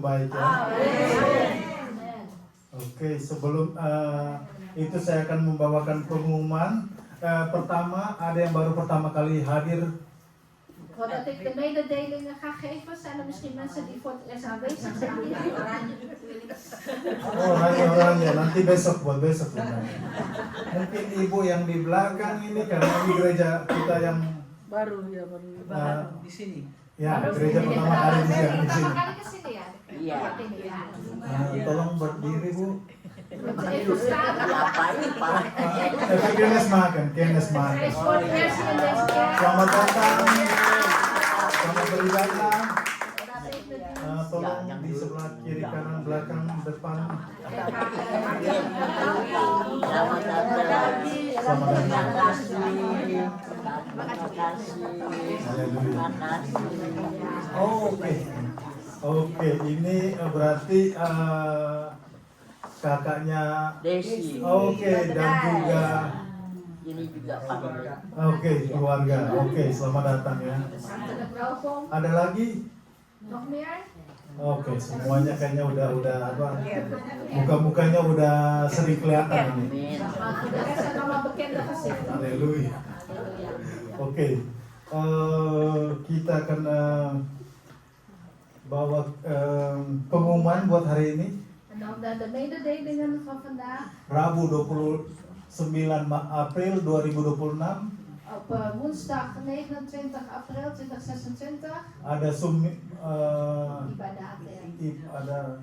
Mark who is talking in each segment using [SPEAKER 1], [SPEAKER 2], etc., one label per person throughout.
[SPEAKER 1] baik ya. Oke, sebelum itu saya akan membawakan pengumuman. Pertama, ada yang baru pertama kali hadir.
[SPEAKER 2] Voordat ik de mededelingen ga geven, zijn er misschien mensen die voor het eerst aanwezig zijn.
[SPEAKER 1] Oh, orangnya nanti besok buat besok. Mungkin ibu yang di belakang ini karena ini gereja kita yang
[SPEAKER 3] baru di sini.
[SPEAKER 1] Ya, gereja pertama kali di sini.
[SPEAKER 2] Pertama kali ke sini ya?
[SPEAKER 3] Iya.
[SPEAKER 1] Tolong berdiri Bu.
[SPEAKER 2] Even staan.
[SPEAKER 1] Kennis maken.
[SPEAKER 2] Hij is voor het eerst in deze kerk.
[SPEAKER 1] Selamat datang. Selamat beribadah. Tolong di sebelah kiri, kanan, belakang, depan.
[SPEAKER 3] Selamat datang.
[SPEAKER 1] Oke, ini berarti kakaknya
[SPEAKER 3] Desi.
[SPEAKER 1] Oke, dan juga
[SPEAKER 3] Ini juga Pak.
[SPEAKER 1] Oke, keluarga. Oke, selamat datang ya.
[SPEAKER 2] Hartelijk welkom.
[SPEAKER 1] Ada lagi?
[SPEAKER 2] Nog meer?
[SPEAKER 1] Oke, semuanya kayaknya udah apa? Muka-mukanya udah sering kelihatan ini.
[SPEAKER 2] De rest zijn allemaal bekende gezichten.
[SPEAKER 1] Haleluya. Oke, kita akan bawa pengumuman buat hari ini.
[SPEAKER 2] En dan de mededelingen van vandaag.
[SPEAKER 1] Rabu 29 April 2026
[SPEAKER 2] Op woensdag 29 april 2026.
[SPEAKER 1] ada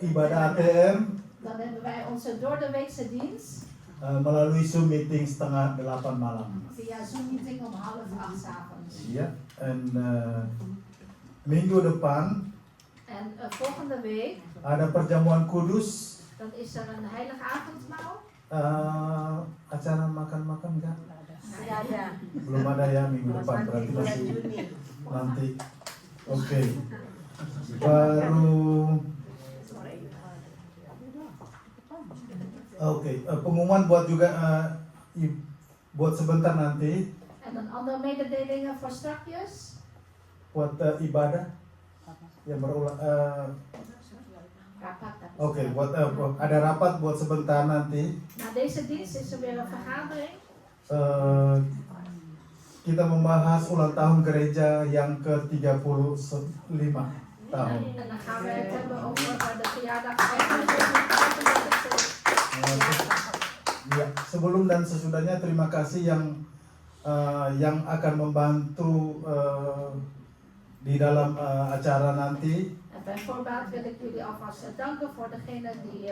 [SPEAKER 1] ibadah ATM.
[SPEAKER 2] Dan hebben wij onze doordeweekse dienst.
[SPEAKER 1] Melalui Zoom meeting setengah 8 malam.
[SPEAKER 2] Via Zoom meeting om 7:30 s'avonds.
[SPEAKER 1] Iya, dan minggu depan
[SPEAKER 2] En volgende week.
[SPEAKER 1] ada perjamuan kudus.
[SPEAKER 2] Dan is er een heilige avondmaal.
[SPEAKER 1] Acara makan-makan enggak?
[SPEAKER 2] Ja.
[SPEAKER 1] Belum ada ya minggu depan, berarti masih nanti. Oke. Pengumuman buat juga buat sebentar nanti.
[SPEAKER 2] En dan andere mededelingen voor strakjes.
[SPEAKER 1] Buat ibadah yang berulang.
[SPEAKER 2] Rapat.
[SPEAKER 1] Oke, buat ada rapat buat sebentar nanti.
[SPEAKER 2] Na deze dienst is er weer een vergadering.
[SPEAKER 1] Kita membahas ulang tahun gereja yang ke-35 tahun.
[SPEAKER 2] En dan gaan we het hebben over de verjaardag 35e.
[SPEAKER 1] Ya, sebelum dan sesudahnya terima kasih yang akan membantu di dalam acara nanti.
[SPEAKER 2] Bij voorbaat wil ik jullie alvast danken voor degene die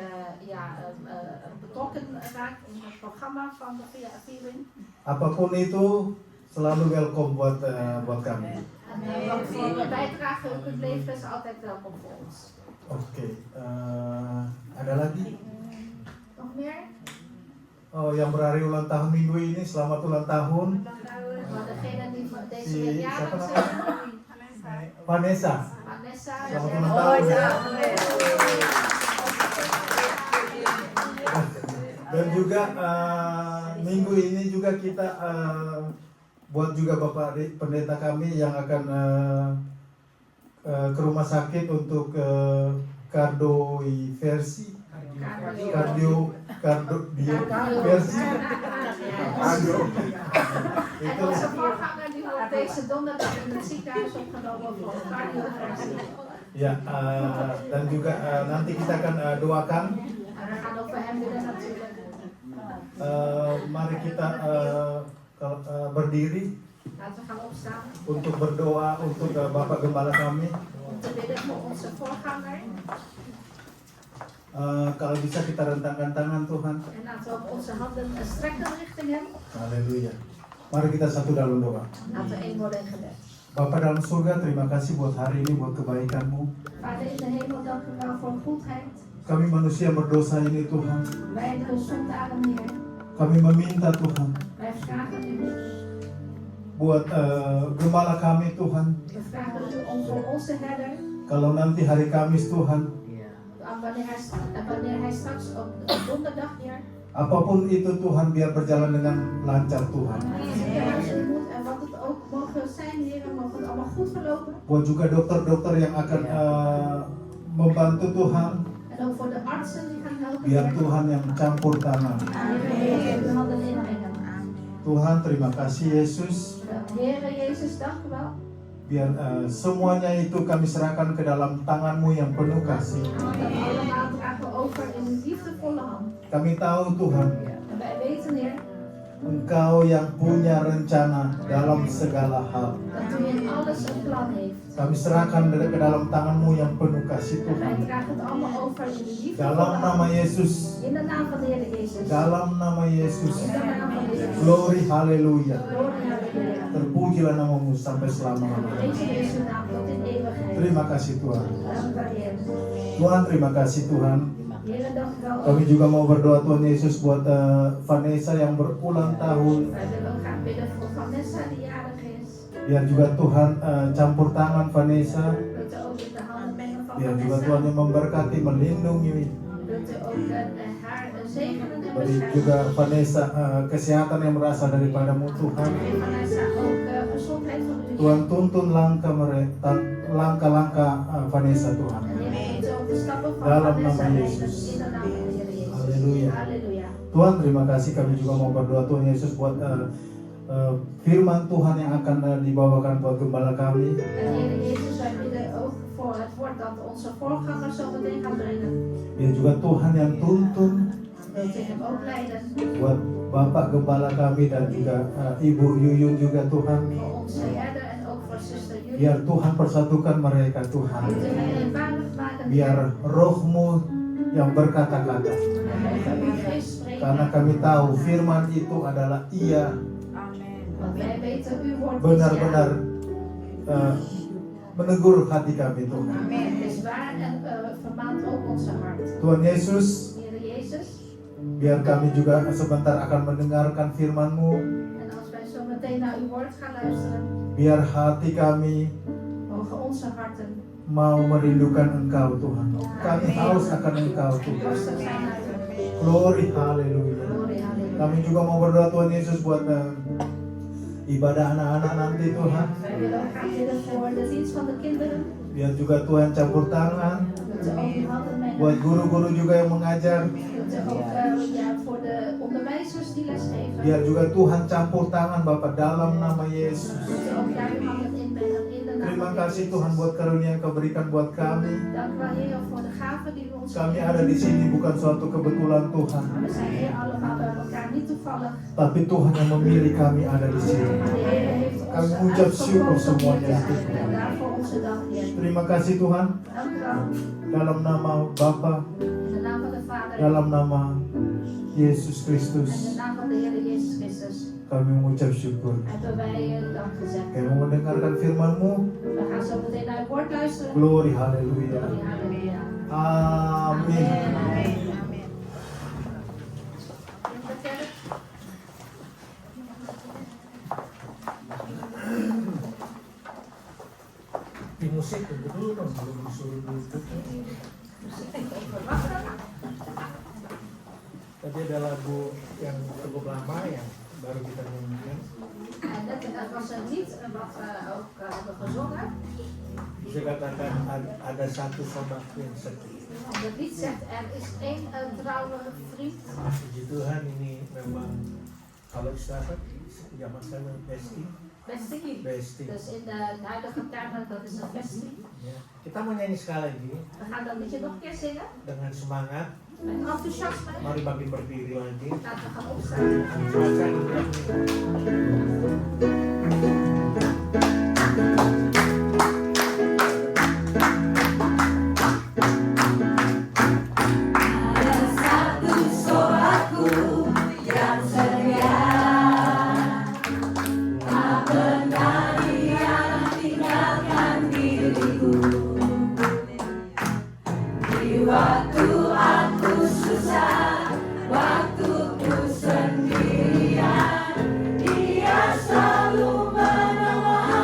[SPEAKER 2] betrokken raakt in het programma van de viering.
[SPEAKER 1] Apapun itu selalu welcome buat kami.
[SPEAKER 2] En wat voor bijdrage u kunt leveren is altijd welkom voor ons.
[SPEAKER 1] Oke, ada lagi?
[SPEAKER 2] Nog meer?
[SPEAKER 1] Oh, yang berhari ulang tahun minggu ini, selamat ulang tahun.
[SPEAKER 2] Voor degene die deze
[SPEAKER 1] Si
[SPEAKER 2] week
[SPEAKER 1] siapa
[SPEAKER 2] jarig
[SPEAKER 1] namanya?
[SPEAKER 2] zijn.
[SPEAKER 1] Vanessa.
[SPEAKER 2] Vanessa.
[SPEAKER 1] Selamat ulang tahun ya. Dan juga minggu ini juga kita buat juga Bapak Pendeta kami yang akan ke rumah sakit untuk kardioversi.
[SPEAKER 2] En onze voorganger die wordt deze donderdag in het ziekenhuis opgenomen voor cardioversie.
[SPEAKER 1] Ya, dan juga nanti kita akan doakan.
[SPEAKER 2] En we gaan over hem willen natuurlijk.
[SPEAKER 1] Mari kita berdiri
[SPEAKER 2] Laten we gaan opstaan.
[SPEAKER 1] untuk berdoa untuk Bapak Gembala kami.
[SPEAKER 2] Om te bidden voor onze voorganger.
[SPEAKER 1] Kalau bisa kita rentangkan tangan Tuhan.
[SPEAKER 2] En laten we op onze handen strekken richting hem.
[SPEAKER 1] Haleluya. Mari kita satu dalam doa.
[SPEAKER 2] Laten we één worden in gebed.
[SPEAKER 1] Bapa dalam surga, terima kasih buat hari ini, buat kebaikan-Mu.
[SPEAKER 2] Vader in de hemel, dank u wel voor goedheid.
[SPEAKER 1] Kami manusia berdosa ini Tuhan.
[SPEAKER 2] Wij hebben zondagen, Heer.
[SPEAKER 1] Kami meminta Tuhan
[SPEAKER 2] Wij vragen u.
[SPEAKER 1] buat gembala kami Tuhan.
[SPEAKER 2] We vragen u om voor onze herder.
[SPEAKER 1] Kalau nanti hari Kamis Tuhan,
[SPEAKER 2] Wanneer hij straks op donderdag, Heer.
[SPEAKER 1] apapun itu Tuhan biar berjalan dengan lancar Tuhan.
[SPEAKER 2] En wat het ook mogen zijn, Heer, mogen het allemaal goed verlopen.
[SPEAKER 1] Buat juga dokter-dokter yang akan membantu Tuhan,
[SPEAKER 2] En ook voor de artsen die gaan helpen.
[SPEAKER 1] biar
[SPEAKER 2] Heer.
[SPEAKER 1] Tuhan yang campur tangan.
[SPEAKER 2] Heer, uw handen inbrengen.
[SPEAKER 1] Tuhan, terima kasih Yesus.
[SPEAKER 2] Heer Jezus, dank u wel.
[SPEAKER 1] Biar semuanya itu kami serahkan ke dalam tangan-Mu yang penuh kasih.
[SPEAKER 2] Want dat allemaal dragen we over in uw liefdevolle hand.
[SPEAKER 1] Kami tahu Tuhan,
[SPEAKER 2] En wij weten, Heer,
[SPEAKER 1] Engkau yang punya rencana dalam segala hal.
[SPEAKER 2] dat u in alles een plan heeft.
[SPEAKER 1] Kami serahkan ke dalam tangan-Mu yang penuh kasih
[SPEAKER 2] En wij
[SPEAKER 1] Tuhan.
[SPEAKER 2] dragen het allemaal over in uw liefdevolle
[SPEAKER 1] Dalam nama
[SPEAKER 2] hand.
[SPEAKER 1] Yesus.
[SPEAKER 2] In de naam van de Heer Jezus.
[SPEAKER 1] Dalam nama Yesus.
[SPEAKER 2] In de naam van Jezus.
[SPEAKER 1] Glory, haleluya.
[SPEAKER 2] Glorie, halleluja.
[SPEAKER 1] Terpujilah nama-Mu sampai selama-lamanya.
[SPEAKER 2] Deze is uw naam tot in eeuwigheid.
[SPEAKER 1] Terima kasih Tuhan.
[SPEAKER 2] Dank u, Heer.
[SPEAKER 1] Tuhan, terima kasih Tuhan.
[SPEAKER 2] Heer, dank u wel.
[SPEAKER 1] Kami juga mau berdoa Tuhan Yesus buat Vanessa yang berulang tahun.
[SPEAKER 2] Wij willen ook graag bidden voor Vanessa die jarig is.
[SPEAKER 1] Biar juga Tuhan campur tangan Vanessa.
[SPEAKER 2] Wilt u ook in de handen mengen van
[SPEAKER 1] Biar juga Tuhan
[SPEAKER 2] Vanessa.
[SPEAKER 1] yang memberkati, melindungi.
[SPEAKER 2] Wilt u ook haar zegenen en
[SPEAKER 1] Beri
[SPEAKER 2] beschermen.
[SPEAKER 1] juga Vanessa kesehatan yang berasal daripada-Mu Tuhan.
[SPEAKER 2] Geef Vanessa ook gezondheid van u.
[SPEAKER 1] Tuhan, tuntun langkah-langkah Vanessa Tuhan.
[SPEAKER 2] En Heer, geef ook de stappen van
[SPEAKER 1] Dalam
[SPEAKER 2] Vanessa
[SPEAKER 1] nama
[SPEAKER 2] leiden.
[SPEAKER 1] Yesus.
[SPEAKER 2] In de naam van de Heer Jezus.
[SPEAKER 1] Halleluja.
[SPEAKER 2] Halleluja.
[SPEAKER 1] Tuhan, terima kasih. Kami juga mau berdoa Tuhan Yesus buat firman Tuhan yang akan dibawakan buat gembala kami.
[SPEAKER 2] En Heer Jezus, wij bidden ook voor het woord dat onze voorganger zo meteen gaat brengen.
[SPEAKER 1] Biar juga Tuhan yang tuntun
[SPEAKER 2] Wilt u hem ook leiden.
[SPEAKER 1] buat Bapak Gembala kami dan juga Ibu Yuyun juga Tuhan.
[SPEAKER 2] Voor onze herder en ook voor zuster Judith.
[SPEAKER 1] Biar Tuhan persatukan mereka Tuhan.
[SPEAKER 2] Wilt u hen eenvoudig maken.
[SPEAKER 1] Biar roh-Mu yang berkata-kata.
[SPEAKER 2] En mogen uw geest spreken.
[SPEAKER 1] Karena kami tahu firman itu adalah iya,
[SPEAKER 2] Want wij weten uw woord is
[SPEAKER 1] benar-benar menegur hati kami Tuhan.
[SPEAKER 2] ja. Het is waar en vermaant ook onze hart.
[SPEAKER 1] Tuhan Yesus,
[SPEAKER 2] Heer Jezus.
[SPEAKER 1] biar kami juga sebentar akan mendengarkan firman-Mu.
[SPEAKER 2] En als wij zo meteen naar uw woord gaan luisteren.
[SPEAKER 1] Biar hati kami
[SPEAKER 2] Mogen onze harten
[SPEAKER 1] mau merindukan Engkau Tuhan. Kami haus akan Engkau Tuhan.
[SPEAKER 2] dorstig zijn naar u.
[SPEAKER 1] Glory, haleluya.
[SPEAKER 2] Glorie, halleluja.
[SPEAKER 1] Kami juga mau berdoa Tuhan Yesus buat ibadah anak-anak nanti Tuhan.
[SPEAKER 2] Wij willen ook graag bidden voor de dienst van de kinderen.
[SPEAKER 1] Biar juga Tuhan campur tangan.
[SPEAKER 2] Wilt u ook uw handen mengen.
[SPEAKER 1] Buat guru-guru juga yang mengajar.
[SPEAKER 2] Wilt u ook ja, voor de onderwijzers die lesgeven.
[SPEAKER 1] Biar juga Tuhan campur tangan Bapak dalam nama Yesus.
[SPEAKER 2] Wilt u ook daar uw handen inmengen in de naam
[SPEAKER 1] Terima
[SPEAKER 2] van
[SPEAKER 1] kasih
[SPEAKER 2] Jezus.
[SPEAKER 1] Tuhan buat karunia yang Kau berikan buat kami.
[SPEAKER 2] Dank u wel Heer voor de gaven die u ons
[SPEAKER 1] Kami
[SPEAKER 2] geeft.
[SPEAKER 1] ada di sini bukan suatu kebetulan Tuhan.
[SPEAKER 2] We zijn hier allemaal bij elkaar, niet toevallig.
[SPEAKER 1] Tapi Tuhan yang memilih kami ada di sini.
[SPEAKER 2] Maar de Heer heeft ons
[SPEAKER 1] Kami ucap syukur
[SPEAKER 2] uitgekozen om hier te
[SPEAKER 1] semuanya.
[SPEAKER 2] zijn. En daarvoor onze dank, Heer.
[SPEAKER 1] Terima kasih Tuhan.
[SPEAKER 2] Dank u wel.
[SPEAKER 1] Dalam nama Bapa,
[SPEAKER 2] In de naam van de Vader
[SPEAKER 1] dalam nama Yesus
[SPEAKER 2] en
[SPEAKER 1] Kristus,
[SPEAKER 2] de naam van de Heer Jezus Christus
[SPEAKER 1] kami mengucap syukur.
[SPEAKER 2] hebben wij dank gezegd.
[SPEAKER 1] Kami mau mendengarkan firman-Mu.
[SPEAKER 2] We gaan zo meteen naar het woord luisteren.
[SPEAKER 1] Glory, haleluya.
[SPEAKER 2] Glorie, halleluja.
[SPEAKER 1] Amin.
[SPEAKER 2] Amen. In de kerk.
[SPEAKER 1] Di musik dulu dong, belum disuruh dulu. Tadi ada lagu yang cukup lama yang baru kita nyanyikan.
[SPEAKER 2] En dat was een lied wat we ook hebben gezongen.
[SPEAKER 1] Bisa katakan ada satu sahabat yang setia.
[SPEAKER 2] En het lied zegt, er is één trouwe vriend.
[SPEAKER 1] Puji Tuhan, ini memang kalau istilah zaman saya bestie.
[SPEAKER 2] Vesting.
[SPEAKER 1] Bestie.
[SPEAKER 2] Dus in de huidige termen, dat is een vesting.
[SPEAKER 1] Ya. Kita mau nyanyi sekali lagi
[SPEAKER 2] We gaan dat liedje nog een keer zingen.
[SPEAKER 1] dengan semangat.
[SPEAKER 2] Met enthousiasme.
[SPEAKER 1] Mari bagi berdiri lagi.
[SPEAKER 2] Laten we gaan opstaan.
[SPEAKER 1] Baca ini.
[SPEAKER 4] Dia selalu menemani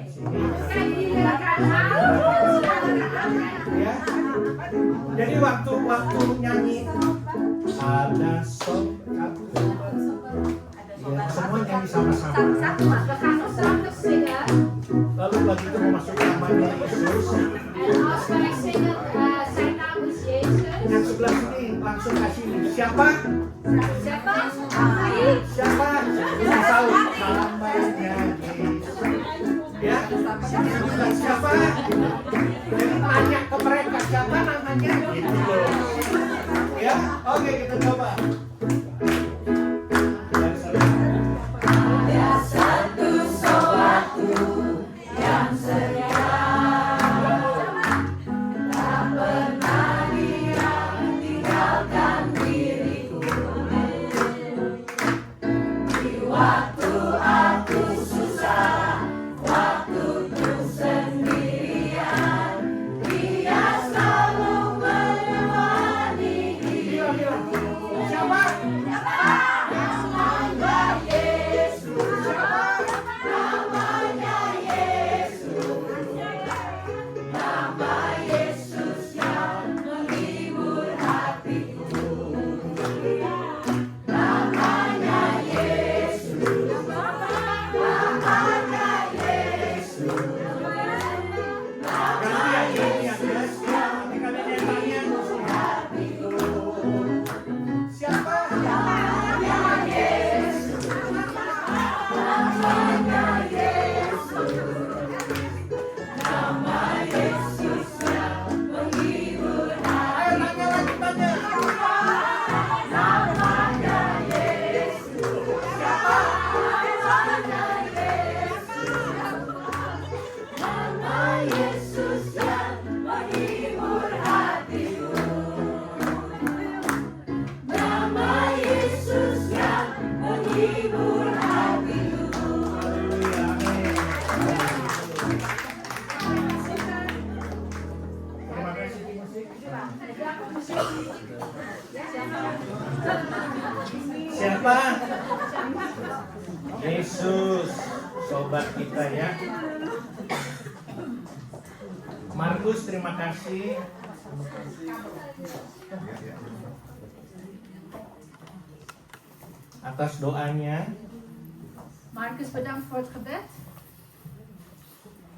[SPEAKER 1] sini.
[SPEAKER 2] Kijk, die lekker halen.
[SPEAKER 1] Ya. Jadi waktu nyanyi ada sobat. Ya, semua nyanyi sama-sama.
[SPEAKER 2] We gaan gezamenlijk zingen.
[SPEAKER 1] Lalu lagi itu memasuk namanya Yesus.
[SPEAKER 2] En als wij zingen, zijn naam is
[SPEAKER 1] Yang
[SPEAKER 2] Jezus.
[SPEAKER 1] sebelah sini langsung kasih siapa?
[SPEAKER 2] Siapa? Wie?
[SPEAKER 1] Siapa? Kita tahu namanya Yesus. Ya. Siapa? Jadi tanya ke mereka siapa namanya? Gitu loh. Ya. Oke, kita coba. Siapa? Yesus, sobat kita ya. Markus, terima kasih. Atas doanya,
[SPEAKER 2] Marcus, bedankt voor het gebed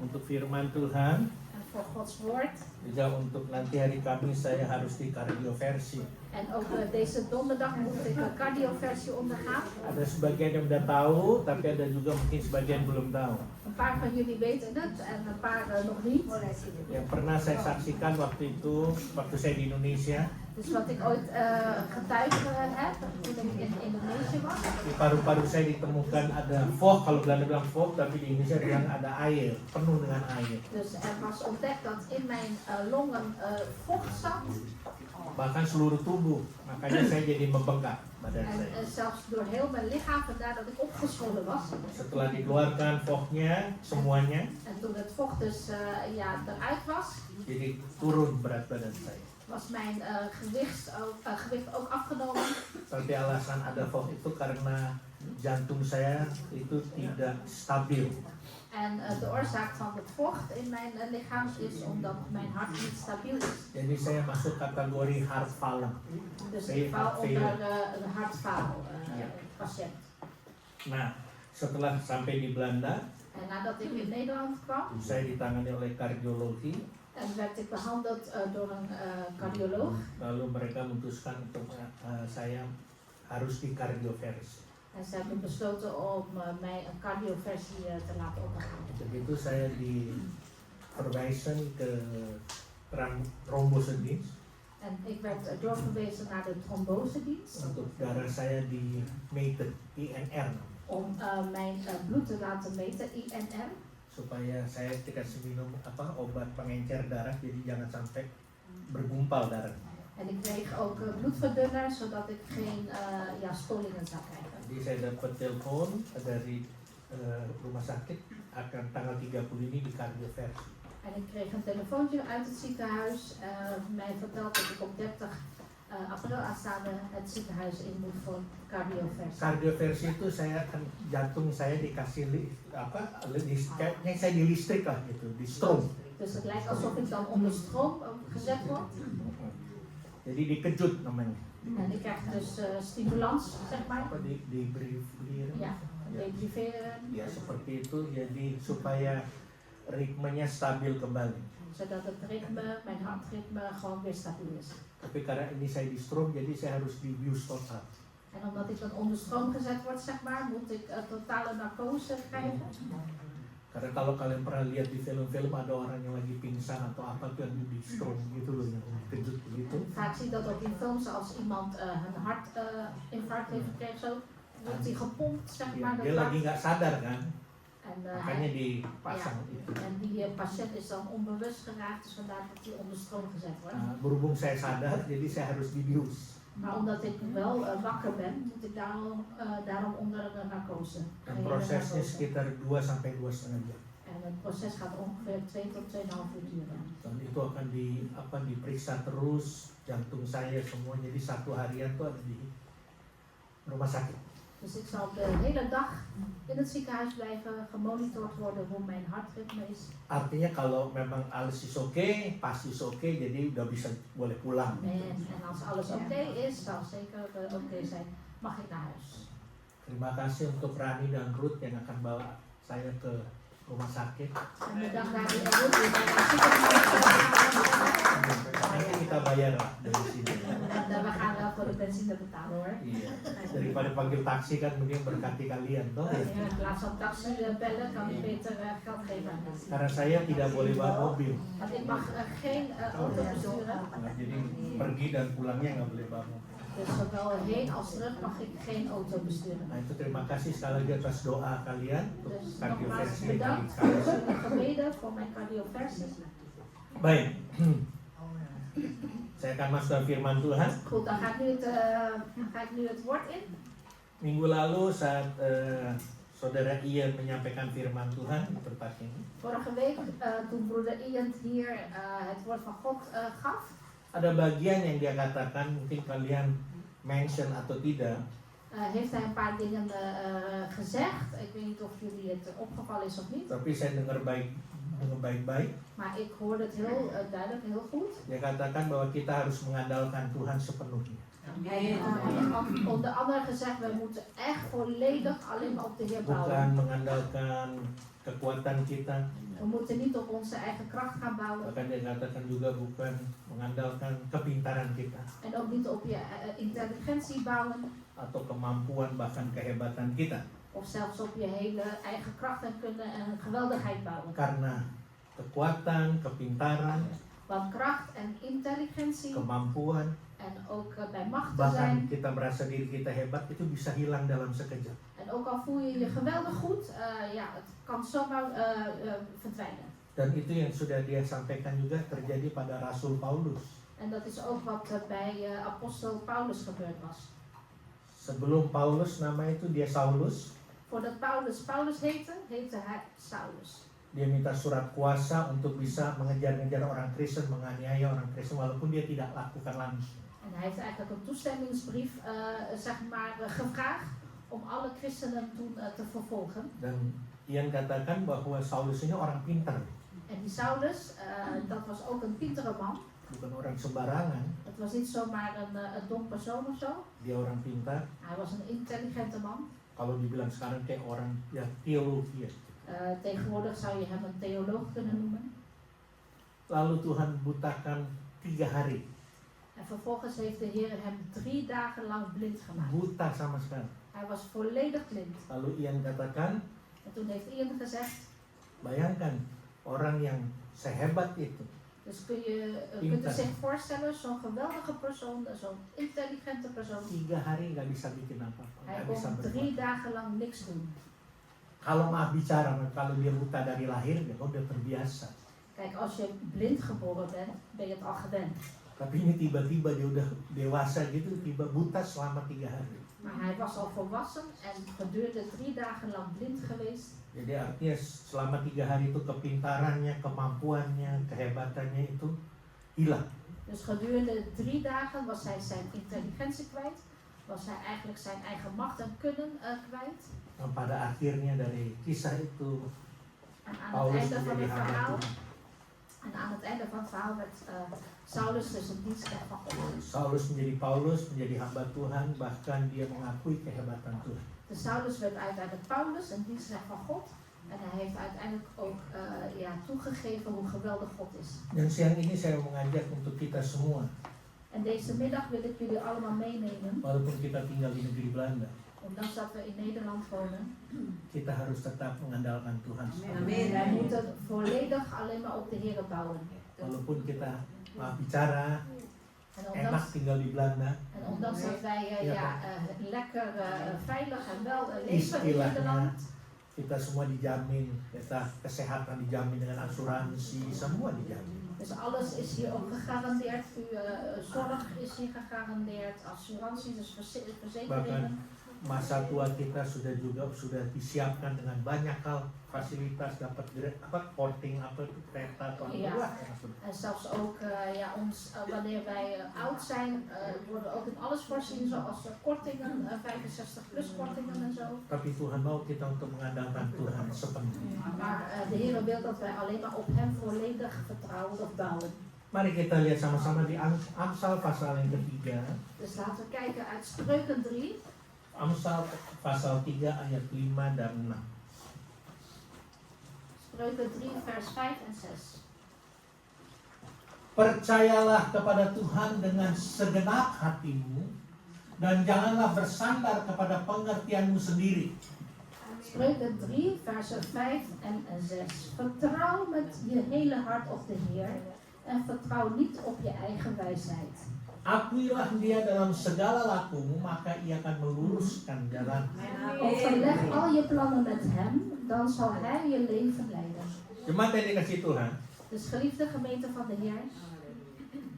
[SPEAKER 1] untuk firman Tuhan,
[SPEAKER 2] en voor Gods woord.
[SPEAKER 1] juga untuk nanti hari Kamis saya harus di kardioversi.
[SPEAKER 2] En ook deze donderdag moet ik een cardioversie ondergaan.
[SPEAKER 1] Ada sebagian yang udah tahu, tapi ada juga mungkin sebagian belum tahu.
[SPEAKER 2] Een paar van jullie weten het en een paar nog niet.
[SPEAKER 1] Yang pernah saya saksikan waktu itu, waktu saya di Indonesia,
[SPEAKER 2] Dus wat ik ooit getuigd heb toen ik in Indonesië was.
[SPEAKER 1] di paru-paru saya ditemukan ada vocht, kalau Belanda bilang vocht, tapi di Indonesia bilang ada air, penuh dengan air.
[SPEAKER 2] Dus er was ontdekt dat in mijn longen vocht zat.
[SPEAKER 1] Bahkan seluruh tubuh, makanya saya jadi membengkak badan
[SPEAKER 2] En
[SPEAKER 1] saya.
[SPEAKER 2] zelfs door heel mijn lichaam, vandaar dat ik opgezwollen was.
[SPEAKER 1] Setelah dikeluarkan vochtnya semuanya,
[SPEAKER 2] En toen het vocht dus eruit was,
[SPEAKER 1] jadi turun berat badan saya.
[SPEAKER 2] was mijn gewicht ook afgenomen.
[SPEAKER 1] Tapi alasan ada vocht itu karena jantung saya itu tidak stabil.
[SPEAKER 2] En de oorzaak van het vocht in mijn lichaam is omdat mijn hart niet stabiel is.
[SPEAKER 1] Jadi saya masuk kategori heart failure.
[SPEAKER 2] Dus ik val onder een hartfaal patiënt.
[SPEAKER 1] Nah, setelah sampai di Belanda,
[SPEAKER 2] En nadat ik in Nederland kwam,
[SPEAKER 1] saya ditangani oleh kardiologi.
[SPEAKER 2] en werd ik behandeld door een cardioloog.
[SPEAKER 1] Lalu mereka memutuskan untuk saya harus di kardioversi.
[SPEAKER 2] En ze hebben besloten om mij een cardioversie te laten ondergaan.
[SPEAKER 1] Begitu saya diverwijzen ke trombosedienst
[SPEAKER 2] En ik werd doorverwezen naar de trombosedienst
[SPEAKER 1] untuk darah saya dimeten INR
[SPEAKER 2] om mijn bloed te laten meten, INR.
[SPEAKER 1] supaya saya dikasih minum obat pengencer darah jadi jangan sampai bergumpal darah.
[SPEAKER 2] En ik kreeg ook bloedverdunner zodat ik geen stollingen zou krijgen.
[SPEAKER 1] Jadi saya dapat telepon dari rumah sakit akan tanggal 30 ini di kardioversi.
[SPEAKER 2] En ik kreeg een telefoontje uit het ziekenhuis. Mij verteld dat ik op 30 april aanstaande het ziekenhuis in moet voor cardioversie.
[SPEAKER 1] Kardioversi itu jantung saya dikasih kayaknya saya di listrik lah gitu, di stroom.
[SPEAKER 2] Dus het lijkt alsof ik dan onder stroom gezet word.
[SPEAKER 1] Jadi dikejut namanya.
[SPEAKER 2] En ik krijg dus stimulans, zeg maar.
[SPEAKER 1] Apa diberi
[SPEAKER 2] Ja, depriveren.
[SPEAKER 1] Ya seperti itu, jadi supaya ritmenya stabil kembali.
[SPEAKER 2] Zodat het ritme, mijn hartritme gewoon weer stabiel is.
[SPEAKER 1] Tapi karena ini saya di stroom, jadi saya harus dibius total.
[SPEAKER 2] En omdat ik dan onder stroom gezet word, zeg maar, moet ik totale narcose krijgen.
[SPEAKER 1] Karena kalau kalian pernah lihat di film-film ada orang yang lagi pingsan atau apa tuh yang di stroom gitu loh, yang dikejut begitu.
[SPEAKER 2] Vaak zie je dat ook in films als iemand een hartinfarct heeft gekregen, zo wordt hij gepompt, zeg maar.
[SPEAKER 1] Dia lagi nggak sadar kan,
[SPEAKER 2] En,
[SPEAKER 1] makanya dipasang itu.
[SPEAKER 2] en die patiënt is dan onbewust geraakt, dus vandaar dat hij onder stroom gezet wordt.
[SPEAKER 1] Nah, berhubung saya sadar, jadi saya harus dibius.
[SPEAKER 2] Maar omdat ik wel wakker ben, moet ik daarom onder de narcose.
[SPEAKER 1] Dan prosesnya sekitar 2 sampai 2,5 jam.
[SPEAKER 2] En het proces gaat ongeveer 2 tot 2,5 uur duren.
[SPEAKER 1] Dan itu akan diperiksa terus jantung saya semua, jadi 1 harian tuh ada di rumah sakit.
[SPEAKER 2] Dus ik zal de hele dag in het ziekenhuis blijven, gemonitord worden hoe mijn hartritme is.
[SPEAKER 1] Artinya kalau memang alles is oke, pasti is oke, jadi udah bisa boleh pulang.
[SPEAKER 2] En als alles oké is, zal zeker oké zijn, mag ik naar huis.
[SPEAKER 1] Terima kasih untuk Rani dan Ruth yang akan bawa saya ke rumah sakit.
[SPEAKER 2] En bedankt naar die Ruud die mij naar het ziekenhuis
[SPEAKER 1] Nanti kita bayar lah dari sini.
[SPEAKER 2] En we gaan wel voor de benzine betalen hoor.
[SPEAKER 1] Iya. Daripada panggil taksi kan mungkin berkati kalian toh.
[SPEAKER 2] En in plaats van taxi bellen, kan ik beter geld geven aan mensen.
[SPEAKER 1] Karena saya tidak boleh bawa mobil.
[SPEAKER 2] Want ik mag geen auto besturen.
[SPEAKER 1] Nah, jadi pergi dan pulangnya nggak boleh bawa mobil.
[SPEAKER 2] Dus zowel heen als terug mag ik geen auto besturen.
[SPEAKER 1] Nah itu terima kasih sekali lagi atas doa kalian untuk
[SPEAKER 2] Dus nogmaals
[SPEAKER 1] kardioversi
[SPEAKER 2] bedankt
[SPEAKER 1] kali
[SPEAKER 2] voor
[SPEAKER 1] sekali.
[SPEAKER 2] de gebeden voor mijn cardioversie.
[SPEAKER 1] Baik. Saya akan masuk ke firman Tuhan.
[SPEAKER 2] Goed, dan ga ik nu het woord in.
[SPEAKER 1] Minggu lalu saat saudara Ian menyampaikan firman Tuhan di tempat ini,
[SPEAKER 2] Vorige week, toen broeder Ian hier het woord van God gaf,
[SPEAKER 1] ada bagian yang dia katakan, mungkin kalian mention atau tidak,
[SPEAKER 2] heeft hij een paar dingen gezegd. Ik weet niet of jullie het opgevallen is of niet,
[SPEAKER 1] tapi saya dengar baik-baik.
[SPEAKER 2] maar ik hoorde het heel duidelijk, heel goed.
[SPEAKER 1] Dia katakan bahwa kita harus mengandalkan Tuhan sepenuhnya.
[SPEAKER 2] Hij heeft onder andere gezegd, we moeten echt volledig alleen maar op de Heer
[SPEAKER 1] Bukan
[SPEAKER 2] bouwen.
[SPEAKER 1] mengandalkan kekuatan kita.
[SPEAKER 2] We moeten niet op onze eigen kracht gaan bouwen.
[SPEAKER 1] Bahkan dia katakan juga bukan mengandalkan kepintaran kita
[SPEAKER 2] En ook niet op je intelligentie bouwen.
[SPEAKER 1] atau kemampuan bahkan kehebatan kita.
[SPEAKER 2] Of zelfs op je hele eigen kracht en kunde en geweldigheid bouwen.
[SPEAKER 1] Karena kekuatan, kepintaran,
[SPEAKER 2] Want kracht en intelligentie
[SPEAKER 1] kemampuan,
[SPEAKER 2] en ook bij macht te
[SPEAKER 1] bahkan
[SPEAKER 2] zijn.
[SPEAKER 1] kita merasa diri kita hebat, itu bisa hilang dalam sekejap.
[SPEAKER 2] En ook al voel je je geweldig goed, ja, het kan zomaar verdwijnen.
[SPEAKER 1] Dan itu yang sudah dia sampaikan juga terjadi pada Rasul Paulus.
[SPEAKER 2] En dat is ook wat bij apostel Paulus gebeurd was.
[SPEAKER 1] Sebelum Paulus nama itu dia Saulus,
[SPEAKER 2] Voordat Paulus heette hij Saulus.
[SPEAKER 1] dia minta surat kuasa untuk bisa mengejar-ngejar orang Kristen, menganiaya orang Kristen walaupun dia tidak lakukan langsung.
[SPEAKER 2] En hij heeft eigenlijk een toestemmingsbrief zeg maar, gevraagd om alle christenen toen te vervolgen.
[SPEAKER 1] Dan Ian katakan bahwa Saulus ini orang pintar,
[SPEAKER 2] En die Saulus, dat was ook een pintere man.
[SPEAKER 1] bukan orang sembarangan.
[SPEAKER 2] Het was niet zomaar een dom persoon of zo.
[SPEAKER 1] Dia orang pintar.
[SPEAKER 2] Hij was een intelligente man.
[SPEAKER 1] Kalau dibilang sekarang kayak orang ya teologi.
[SPEAKER 2] Tegenwoordig zou je hem een theoloog kunnen noemen.
[SPEAKER 1] Lalu Tuhan butakan 3 hari.
[SPEAKER 2] En vervolgens heeft de Heer hem 3 dagen lang blind gemaakt.
[SPEAKER 1] Buta sama sekali.
[SPEAKER 2] Hij was volledig blind.
[SPEAKER 1] Lalu Ian katakan,
[SPEAKER 2] En toen heeft Ian gezegd,
[SPEAKER 1] bayangkan orang yang sehebat itu,
[SPEAKER 2] dus kunt u zich voorstellen, zo'n geweldige persoon, zo'n intelligente persoon.
[SPEAKER 1] 3 hari nggak bisa bikin apa-apa,
[SPEAKER 2] Hij
[SPEAKER 1] nggak bisa
[SPEAKER 2] kon 3
[SPEAKER 1] berbuat.
[SPEAKER 2] dagen lang niks doen.
[SPEAKER 1] Kalau maaf bicara, kalau dia buta dari lahir, ya udah terbiasa.
[SPEAKER 2] Kijk, als je blind geboren bent, ben je het al gewend.
[SPEAKER 1] Tapi ini tiba-tiba dia udah dewasa gitu, tiba buta selama 3 hari.
[SPEAKER 2] Maar hij was al volwassen en gedurende 3 dagen lang blind geweest.
[SPEAKER 1] Jadi artinya selama 3 hari itu kepintarannya, kemampuannya, kehebatannya itu hilang.
[SPEAKER 2] Dus Dus gedurende 3 dagen was hij zijn intelligentie kwijt, was hij eigenlijk zijn eigen macht en kunnen kwijt.
[SPEAKER 4] Dan pada akhirnya dari kisah itu
[SPEAKER 2] En aan het
[SPEAKER 4] Paulus
[SPEAKER 2] einde van
[SPEAKER 4] menjadi
[SPEAKER 2] het
[SPEAKER 4] hamba
[SPEAKER 2] verhaal,
[SPEAKER 4] Tuhan.
[SPEAKER 2] en aan het einde van het verhaal werd Saulus dus een dienstknecht van God.
[SPEAKER 4] Saulus menjadi Paulus, menjadi hamba Tuhan, bahkan dia mengakui kehebatan Tuhan.
[SPEAKER 2] Dus Saulus werd uiteindelijk Paulus, een dienstknecht van God. En hij heeft uiteindelijk ook toegegeven hoe geweldig God is.
[SPEAKER 4] Dan siang ini saya mengajak untuk kita semua,
[SPEAKER 2] En deze middag wil ik jullie allemaal meenemen,
[SPEAKER 4] walaupun kita tinggal di negeri Belanda,
[SPEAKER 2] ondanks dat we in Nederland wonen.
[SPEAKER 4] kita harus tetap mengandalkan Tuhan.
[SPEAKER 3] Amin.
[SPEAKER 2] Wij moeten volledig alleen maar op de Heer bouwen.
[SPEAKER 4] Walaupun kita bicara
[SPEAKER 2] En
[SPEAKER 4] enak
[SPEAKER 2] ondanks,
[SPEAKER 4] tinggal di Belanda,
[SPEAKER 2] dat wij
[SPEAKER 4] Ja,
[SPEAKER 2] lekker veilig en wel leven in
[SPEAKER 4] istilahnya
[SPEAKER 2] Nederland.
[SPEAKER 4] kita semua dijamin, kita kesehatan dijamin dengan asuransi, semua dijamin.
[SPEAKER 2] Dus alles is hier ook gegarandeerd. Uw zorg is hier gegarandeerd, assurantie, dus verzekeringen.
[SPEAKER 4] Masa tua kita sudah disiapkan dengan banyak hal, fasilitas, dapat korting kereta atau
[SPEAKER 2] Iya.
[SPEAKER 4] apa.
[SPEAKER 2] En zelfs ook wanneer wij oud zijn, worden ook in alles voorzien, zoals kortingen, 65 plus kortingen en zo.
[SPEAKER 4] Tapi Tuhan mau kita untuk mengandalkan Tuhan sepenuhnya.
[SPEAKER 2] Maar de Heer wil dat wij alleen maar op Hem volledig vertrouwen of bouwen.
[SPEAKER 4] Mari kita lihat sama-sama di Amsal pasal yang ketiga.
[SPEAKER 2] Dus laten we kijken uit Spreuken 3.
[SPEAKER 4] Amsal pasal 3 ayat 5 dan 6.
[SPEAKER 2] Spreuken 3 vers 5 en 6.
[SPEAKER 4] Percayalah kepada Tuhan dengan segenap hatimu dan janganlah bersandar kepada pengertianmu sendiri.
[SPEAKER 2] Spreuken 3 versen 5 en 6. Vertrouw met je hele hart op de Heer en vertrouw niet op je eigen wijsheid.
[SPEAKER 4] Akuilah dia dalam segala lakumu, maka ia akan meluruskan jalan.
[SPEAKER 2] Overleg al je plannen met Hem, dan zal Hij je leven leiden.
[SPEAKER 4] Jemaat yang dikasih Tuhan,
[SPEAKER 2] Dus geliefde gemeente van de Heer,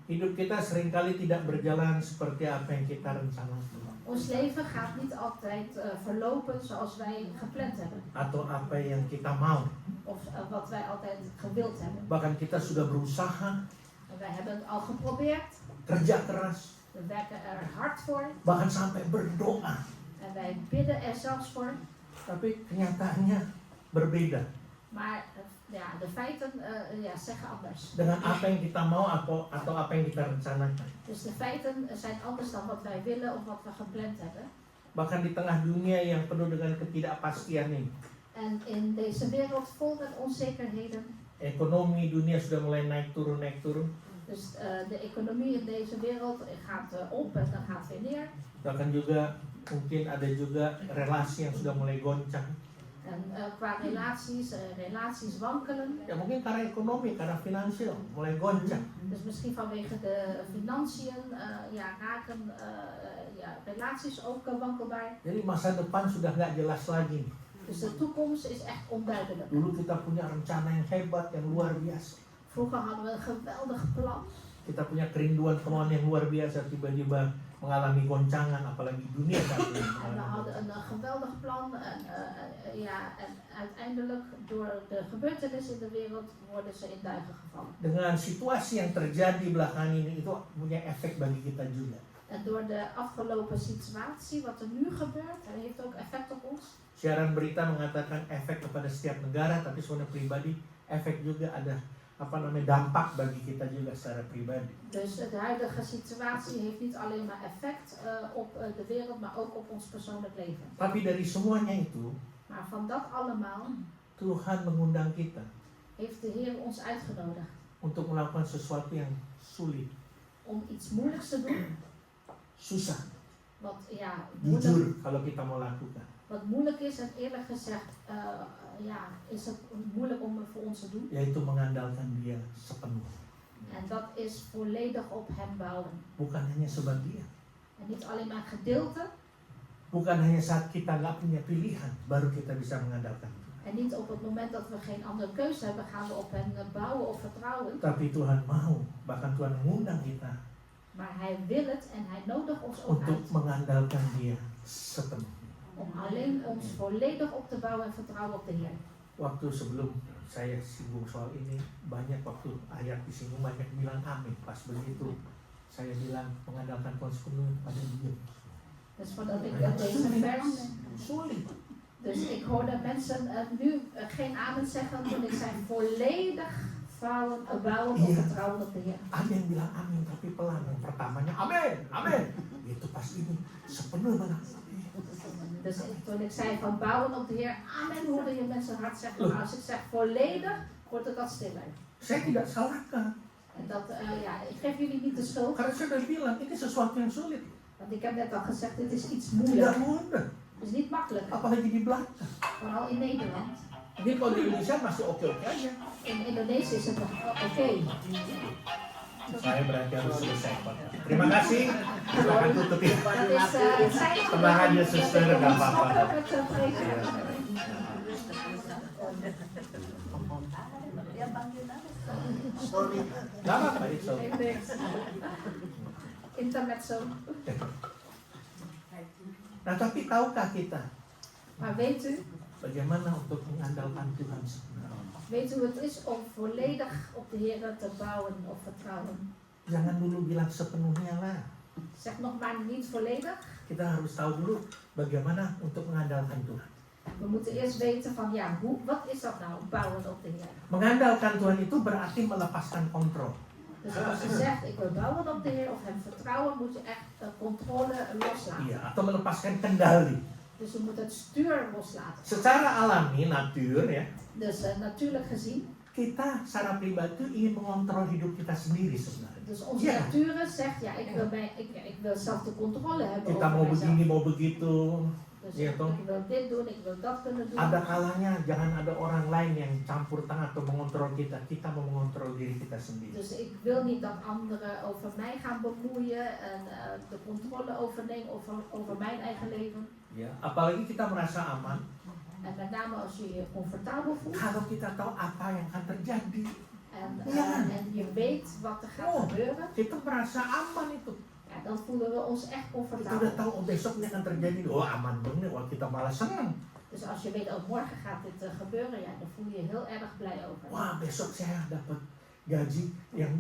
[SPEAKER 4] hidup kita seringkali tidak berjalan seperti apa yang kita rencanakan
[SPEAKER 2] ons leven gaat niet altijd verlopen zoals wij gepland hebben.
[SPEAKER 4] atau apa yang kita mau.
[SPEAKER 2] Of wat wij altijd gewild hebben.
[SPEAKER 4] Bahkan kita sudah berusaha,
[SPEAKER 2] En wij hebben het al geprobeerd.
[SPEAKER 4] kerja keras,
[SPEAKER 2] We werken er hard voor.
[SPEAKER 4] bahkan sampai berdoa.
[SPEAKER 2] En wij bidden er zelfs voor.
[SPEAKER 4] Tapi kenyataannya berbeda
[SPEAKER 2] Maar de feiten zeggen anders.
[SPEAKER 4] dengan apa yang kita mau atau apa yang kita rencanakan.
[SPEAKER 2] Dus de feiten zijn anders dan wat wij willen of wat we gepland hebben.
[SPEAKER 4] Bahkan di tengah dunia yang penuh dengan ketidakpastian ini,
[SPEAKER 2] En in deze wereld vol met onzekerheden.
[SPEAKER 4] ekonomi dunia sudah mulai naik turun.
[SPEAKER 2] Dus de economie in deze wereld gaat op en dan gaat weer neer.
[SPEAKER 4] Bahkan juga mungkin ada juga relasi yang sudah mulai goncang.
[SPEAKER 2] En qua relaties wankelen.
[SPEAKER 4] Ya mungkin karena ekonomi, karena finansial mulai goncang.
[SPEAKER 2] Dus misschien vanwege de financiën raken relaties ook wankelbaar.
[SPEAKER 4] Jadi masa depan sudah nggak jelas lagi.
[SPEAKER 2] Dus de toekomst is echt onduidelijk.
[SPEAKER 4] Dulu kita punya rencana yang hebat, yang luar biasa.
[SPEAKER 2] Vroeger hadden we een geweldig plan.
[SPEAKER 4] Kita punya kerinduan kemauan yang luar biasa, tiba-tiba mengalami goncangan, apalagi dunia saat ini.
[SPEAKER 2] En we hadden een geweldig plan. En uiteindelijk door de gebeurtenissen in de wereld worden ze in duigen gevallen.
[SPEAKER 4] Dengan situasi yang terjadi belakangan ini itu punya efek bagi kita juga.
[SPEAKER 2] En door de afgelopen situatie, wat er nu gebeurt, heeft ook effect op ons.
[SPEAKER 4] Siaran berita mengatakan efek kepada setiap negara, tapi sebenarnya pribadi efek juga ada dampak bagi kita juga secara pribadi.
[SPEAKER 2] Dus de huidige situatie heeft niet alleen maar effect op de wereld, maar ook op ons persoonlijk leven.
[SPEAKER 4] Tapi dari semuanya itu,
[SPEAKER 2] Maar van dat allemaal
[SPEAKER 4] Tuhan mengundang kita
[SPEAKER 2] heeft de Heer ons uitgenodigd
[SPEAKER 4] untuk melakukan sesuatu yang sulit,
[SPEAKER 2] om iets moeilijks te doen.
[SPEAKER 4] susah,
[SPEAKER 2] Wat
[SPEAKER 4] jujur kalau kita mau lakukan.
[SPEAKER 2] wat moeilijk is en eerlijk gezegd is het moeilijk om het voor ons te doen.
[SPEAKER 4] Yaitu mengandalkan Dia sepenuh.
[SPEAKER 2] En dat is volledig op Hem bouwen.
[SPEAKER 4] Bukan hanya sebagian.
[SPEAKER 2] En niet alleen maar een gedeelte.
[SPEAKER 4] Bukan hanya saat kita nggak punya pilihan, baru kita bisa mengandalkan Tuhan.
[SPEAKER 2] En niet op het moment dat we geen andere keuze hebben, gaan we op Hem bouwen of vertrouwen.
[SPEAKER 4] Tapi Tuhan mau, bahkan Tuhan mengundang kita
[SPEAKER 2] Maar Hij wil het en Hij nodigt ons ook
[SPEAKER 4] untuk
[SPEAKER 2] uit.
[SPEAKER 4] mengandalkan Dia sepenuh.
[SPEAKER 2] Om alleen ons volledig op te bouwen en vertrouwen op de Heer.
[SPEAKER 4] Waktu sebelum saya singgung soal ini, banyak waktu ayat disinggung banyak bilang amin. Pas begitu saya bilang mengandalkan konsep penuh pada dia.
[SPEAKER 2] Dus voordat ik deze vers.
[SPEAKER 4] Sulit.
[SPEAKER 2] Dus ik hoorde mensen nu geen amen zeggen toen ik zei volledig bouwen of
[SPEAKER 4] Iya.
[SPEAKER 2] vertrouwen op de Heer.
[SPEAKER 4] Ada yang bilang amin tapi pelan. Yang pertamanya amin, amin. Itu pas ini sepenuh benar.
[SPEAKER 2] Dus toen ik zei van bouwen op de Heer, amen, hoorde je mensen hard zeggen. Maar als ik zeg volledig, wordt het wat stiller.
[SPEAKER 4] Saya tidak salahkan.
[SPEAKER 2] En dat, ik geef jullie niet de schuld.
[SPEAKER 4] Karena saya sudah bilang ini sesuatu yang sulit.
[SPEAKER 2] Want ik heb net al gezegd, dit is iets
[SPEAKER 4] Tidak
[SPEAKER 2] moeilijk.
[SPEAKER 4] mudah.
[SPEAKER 2] Het is niet makkelijk.
[SPEAKER 4] Apalagi di belakang.
[SPEAKER 2] Vooral in Nederland.
[SPEAKER 4] Ini kalau di Indonesia masih oke-oke aja.
[SPEAKER 2] In Indonesië is het nog oké.
[SPEAKER 4] Saya berarti harus selesai. Pak. Terima kasih. Silakan tutup ya.
[SPEAKER 2] Dat is zijn
[SPEAKER 4] Tenang aja, zuster, nggak apa-apa.
[SPEAKER 2] Met preken.
[SPEAKER 4] Gak apa-apa itu.
[SPEAKER 2] Intermezzo.
[SPEAKER 4] Nah tapi tahukah kita
[SPEAKER 2] Maar weet u
[SPEAKER 4] bagaimana untuk mengandalkan Tuhan sebenarnya?
[SPEAKER 2] weet u het is om volledig op de Heer te bouwen of vertrouwen?
[SPEAKER 4] Jangan dulu bilang sepenuhnya lah.
[SPEAKER 2] Zeg nog maar niet volledig.
[SPEAKER 4] Kita harus tahu dulu bagaimana untuk mengandalkan Tuhan.
[SPEAKER 2] We moeten eerst weten van ja, wat is dat nou, bouwen op de Heer?
[SPEAKER 4] Mengandalkan Tuhan itu berarti melepaskan kontrol.
[SPEAKER 2] Dus als je zegt ik wil bouwen op de Heer of hem vertrouwen, moet je echt de controle loslaten.
[SPEAKER 4] Iya, atau melepaskan kendali.
[SPEAKER 2] Dus je moet het stuur loslaten.
[SPEAKER 4] Secara alami, natuur ya,
[SPEAKER 2] Dus natuurlijk gezien,
[SPEAKER 4] kita secara pribadi ingin mengontrol hidup kita sendiri sebenarnya.
[SPEAKER 2] dus onze
[SPEAKER 4] Ja.
[SPEAKER 2] nature zegt ja, ik wil zelf de controle hebben
[SPEAKER 4] Kita mau
[SPEAKER 2] over mijzelf.
[SPEAKER 4] begini, mau begitu.
[SPEAKER 2] Dus
[SPEAKER 4] Ja, toch?
[SPEAKER 2] ik wil dit doen, ik wil dat kunnen doen.
[SPEAKER 4] Ada kalanya jangan ada orang lain yang campur tangan atau mengontrol kita. Kita mau mengontrol diri kita sendiri.
[SPEAKER 2] Dus ik wil niet dat anderen over mij gaan bemoeien en de controle overnemen over mijn eigen leven.
[SPEAKER 4] Ya, apalagi kita merasa aman
[SPEAKER 2] En met name als je je comfortabel voelt
[SPEAKER 4] kalau kita tahu apa yang akan terjadi.
[SPEAKER 2] en je weet wat er gaat gebeuren,
[SPEAKER 4] Kita merasa aman itu.
[SPEAKER 2] ja, dan voelen we ons echt
[SPEAKER 4] Kita udah
[SPEAKER 2] comfortabel.
[SPEAKER 4] tahu oh, besok ini akan terjadi. Oh aman banget. Wah kita malah senang.
[SPEAKER 2] Dus als je weet, oh morgen gaat dit gebeuren, ja, dan voel je je heel erg blij over.
[SPEAKER 4] Wah besok saya dapat gaji yang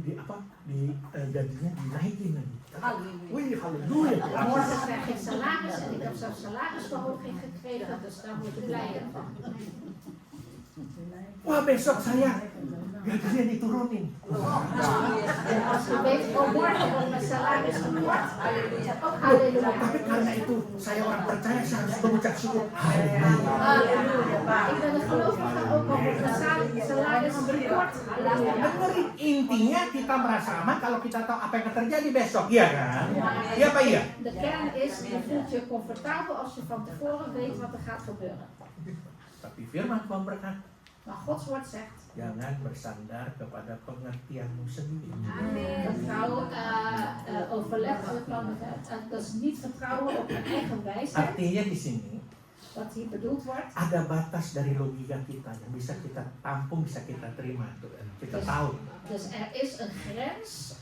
[SPEAKER 4] gajinya dinaikin lagi. Wih haleluya.
[SPEAKER 2] Morgen krijg ik salaris en ik heb zo'n salarisverhoging gekregen, dus daar word ik blij van.
[SPEAKER 4] Wah besok saya gajinya diturunin.
[SPEAKER 2] En als je weet, oh morgen wordt mijn salaris verhoogd, ook halleluja.
[SPEAKER 4] Tapi karena itu saya orang percaya saya harus mengucap syukur. Haleluya.
[SPEAKER 2] Ik ben een gelovige, ook al wordt mijn salaris verkort, halleluja.
[SPEAKER 4] Dengerin, intinya kita merasa aman kalau kita tahu apa yang akan terjadi besok, iya kan? Iya apa iya?
[SPEAKER 2] De kern is, je voelt je comfortabel als je van tevoren weet wat er gaat gebeuren.
[SPEAKER 4] Tapi firman Tuhan berkata,
[SPEAKER 2] Maar Gods woord zegt,
[SPEAKER 4] jangan bersandar kepada pengertianmu sendiri.
[SPEAKER 2] vertrouwen, overleggen van, dus niet vertrouwen op je eigen wijsheid,
[SPEAKER 4] Artinya di sini
[SPEAKER 2] wat hier bedoeld wordt.
[SPEAKER 4] ada batas dari logika kita yang bisa kita tampung, bisa kita terima, kita tahu.
[SPEAKER 2] Dus er is een grens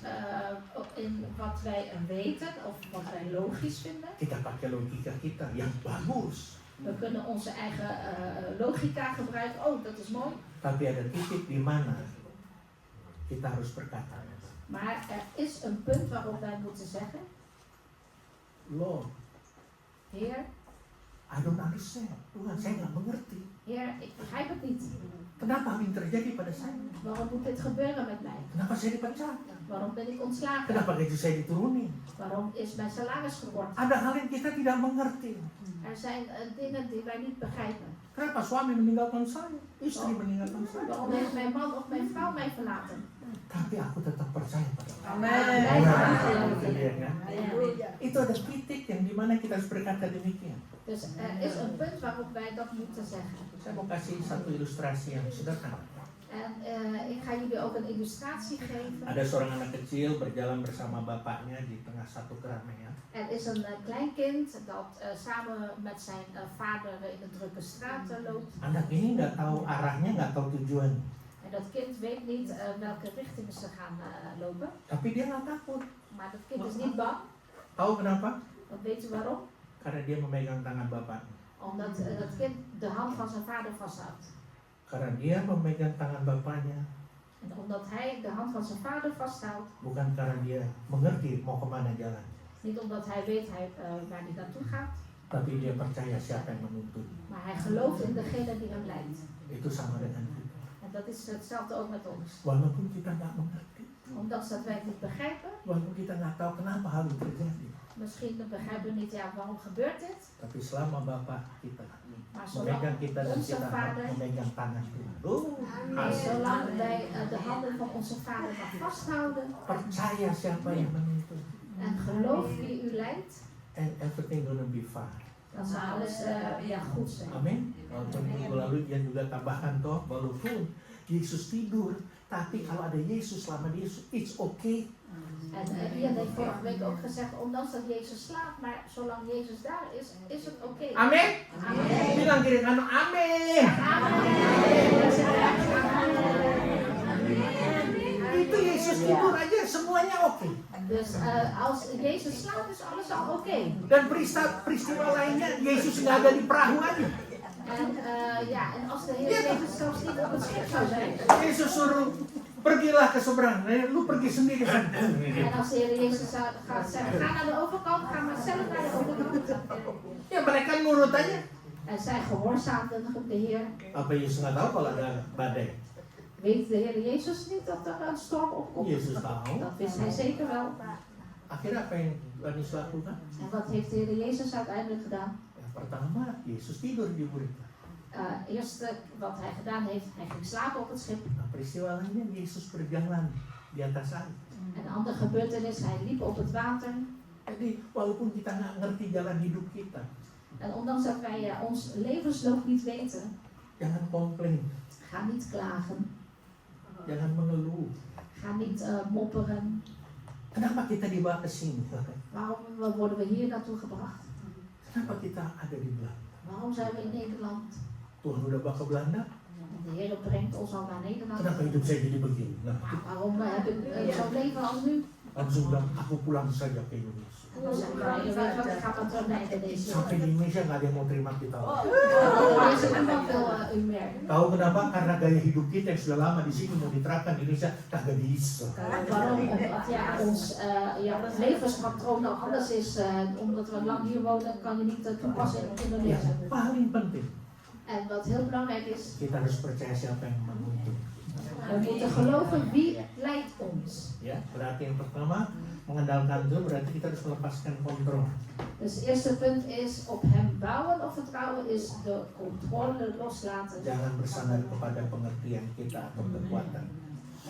[SPEAKER 2] in wat wij weten of wat wij logisch vinden.
[SPEAKER 4] Kita pakai logika kita yang bagus.
[SPEAKER 2] We kunnen onze eigen logica gebruiken. Oh, dat is mooi.
[SPEAKER 4] Tapi ada titik di mana kita harus berkata,
[SPEAKER 2] Maar er is een punt waarop wij moeten zeggen,
[SPEAKER 4] Lord,
[SPEAKER 2] Heer,
[SPEAKER 4] I don't understand. Tuhan, saya nggak mengerti.
[SPEAKER 2] Heer, ik begrijp het niet.
[SPEAKER 4] Kenapa hal ini terjadi pada saya?
[SPEAKER 2] Waarom moet dit gebeuren met mij?
[SPEAKER 4] Kenapa saya dipecat?
[SPEAKER 2] Waarom ben ik ontslagen?
[SPEAKER 4] Kenapa gaji saya diturunin?
[SPEAKER 2] Waarom is mijn salaris verkort?
[SPEAKER 4] Ada hal yang kita tidak mengerti.
[SPEAKER 2] Er zijn dingen die wij niet begrijpen.
[SPEAKER 4] Kenapa suami meninggalkan saya? Istri meninggalkan saya?
[SPEAKER 2] Waarom heeft mijn man of mijn vrouw mij verlaten?
[SPEAKER 4] Tapi aku tetap percaya pada Allah.
[SPEAKER 2] Amen.
[SPEAKER 4] Itu ada titik yang dimana kita harus berkata demikian.
[SPEAKER 2] Dus er is een punt waarop wij dat moeten zeggen.
[SPEAKER 4] Saya mau kasih satu ilustrasi yang sederhana.
[SPEAKER 2] En ik ga jullie ook een illustratie geven.
[SPEAKER 4] Ada seorang anak kecil berjalan bersama bapaknya di tengah satu keramaian.
[SPEAKER 2] Er is een klein kind dat samen met zijn vader in een drukke straat loopt.
[SPEAKER 4] Anak ini nggak tahu arahnya, nggak tahu tujuannya.
[SPEAKER 2] En dat kind weet niet welke richting ze gaan lopen.
[SPEAKER 4] Tapi dia nggak takut.
[SPEAKER 2] Maar dat kind is niet bang.
[SPEAKER 4] Tahu kenapa?
[SPEAKER 2] Want weet u waarom?
[SPEAKER 4] Karena dia memegang tangan bapaknya.
[SPEAKER 2] Omdat dat kind de hand van zijn vader vasthoudt.
[SPEAKER 4] Karena dia memegang tangan bapaknya,
[SPEAKER 2] En omdat hij de hand van zijn vader vasthoudt,
[SPEAKER 4] bukan karena dia mengerti mau kemana jalan,
[SPEAKER 2] niet omdat hij weet waar hij naartoe gaat,
[SPEAKER 4] tapi dia percaya siapa yang menuntun.
[SPEAKER 2] maar hij gelooft in degene die hem leidt.
[SPEAKER 4] Itu sama dengan kita.
[SPEAKER 2] En dat is hetzelfde ook met ons.
[SPEAKER 4] Walaupun kita nggak mengerti,
[SPEAKER 2] Ondanks dat wij het niet begrijpen,
[SPEAKER 4] walaupun kita nggak tahu kenapa hal itu terjadi,
[SPEAKER 2] misschien begrijpen we niet, ja, waarom gebeurt dit?
[SPEAKER 4] tapi selama Bapak kita
[SPEAKER 2] Maar zolang
[SPEAKER 4] memegang kita dan
[SPEAKER 2] onze
[SPEAKER 4] kita
[SPEAKER 2] vader,
[SPEAKER 4] memegang tangan Tuhan,
[SPEAKER 2] en zolang wij de handen van onze vader mag vasthouden
[SPEAKER 4] percaya siapa yang menuntun,
[SPEAKER 2] en geloof wie u leidt,
[SPEAKER 4] and everything gonna be fine.
[SPEAKER 2] dan zal alles goed zijn.
[SPEAKER 4] Amin. Walaupun minggu lalu dia juga tambahkan toh, walaupun Yesus tidur, tapi kalau ada Yesus selama dia it's okay.
[SPEAKER 2] En Ian heeft vorige week ook gezegd, ondanks dat Jezus slaapt, maar zolang Jezus daar is het oké.
[SPEAKER 4] Amin.
[SPEAKER 2] Amen.
[SPEAKER 4] Bilang kiri kanan amin. Itu Yesus tidur aja semuanya oke.
[SPEAKER 2] Dus als Jezus slaapt is alles al oké.
[SPEAKER 4] Dan peristiwa lainnya Yesus nggak ada di perahu aja.
[SPEAKER 2] En als de Heer Jezus zelfs niet op het schip zou zijn.
[SPEAKER 4] Yesus suruh pergilah ke seberang, lu pergi sendiri kan.
[SPEAKER 2] En als de Heer Jezus gaat zeggen, ga naar de overkant, ga maar zelf naar de overkant.
[SPEAKER 4] Ya mereka nurut aja.
[SPEAKER 2] En zij gehoorzaamden de Heer.
[SPEAKER 4] Apa Yesus nggak tahu kalau ada badai?
[SPEAKER 2] Weet de Heer Jezus niet dat er een storm opkomt?
[SPEAKER 4] Yesus tahu.
[SPEAKER 2] Dat wist hij zeker wel.
[SPEAKER 4] Akhirnya apa yang Tuhan Yesus lakukan?
[SPEAKER 2] En wat heeft de Heer Jezus uiteindelijk gedaan?
[SPEAKER 4] Yang pertama, Yesus tidur di berita.
[SPEAKER 2] Eerste wat hij gedaan heeft, hij ging slapen op het schip.
[SPEAKER 4] Nah, peristiwa lainnya Yesus berjalan di atas air.
[SPEAKER 2] En een andere gebeurtenis, hij liep op het water.
[SPEAKER 4] Jadi walaupun kita nggak ngerti jalan hidup kita,
[SPEAKER 2] En ondanks dat wij ons levensloop niet weten,
[SPEAKER 4] jangan komplain,
[SPEAKER 2] ga niet klagen,
[SPEAKER 4] jangan mengeluh.
[SPEAKER 2] ga niet mopperen.
[SPEAKER 4] Kenapa kita dibawa ke sini?
[SPEAKER 2] Waarom worden we hier naartoe gebracht?
[SPEAKER 4] Kenapa kita ada di Belanda?
[SPEAKER 2] Waarom zijn we in Nederland?
[SPEAKER 4] Tuhan udah bawa ke Belanda,
[SPEAKER 2] De Heer brengt ons al naar Nederland.
[SPEAKER 4] kenapa hidup saya jadi begini? Nah,
[SPEAKER 2] Waarom heb ik zo'n leven als nu?
[SPEAKER 4] langsung bilang, aku pulang saja ke Indonesia.
[SPEAKER 2] En dan zeg ik, nou, je weet wat, ik ga maar terug naar Indonesië.
[SPEAKER 4] Sampai di Indonesia nggak ada yang mau terima kita.
[SPEAKER 2] Deze niemand wil u meer.
[SPEAKER 4] Tahu kenapa? Karena gaya hidup kita yang sudah lama di sini mau diterapkan di Indonesia kagak bisa.
[SPEAKER 2] Waarom? Omdat ons levenspatroon al anders is. Omdat we lang hier wonen, kan je niet toepassen in Indonesië.
[SPEAKER 4] Yang paling penting,
[SPEAKER 2] En wat heel belangrijk is,
[SPEAKER 4] kita harus percaya siapa yang menuntun.
[SPEAKER 2] we moeten geloven wie leidt ons.
[SPEAKER 4] Ya, berarti yang pertama mengandalkan Tuhan berarti kita harus melepaskan kontrol.
[SPEAKER 2] Dus het eerste punt is op hem bouwen of vertrouwen is de controle loslaten.
[SPEAKER 4] Jangan bersandar kepada pengertian kita atau kekuatan.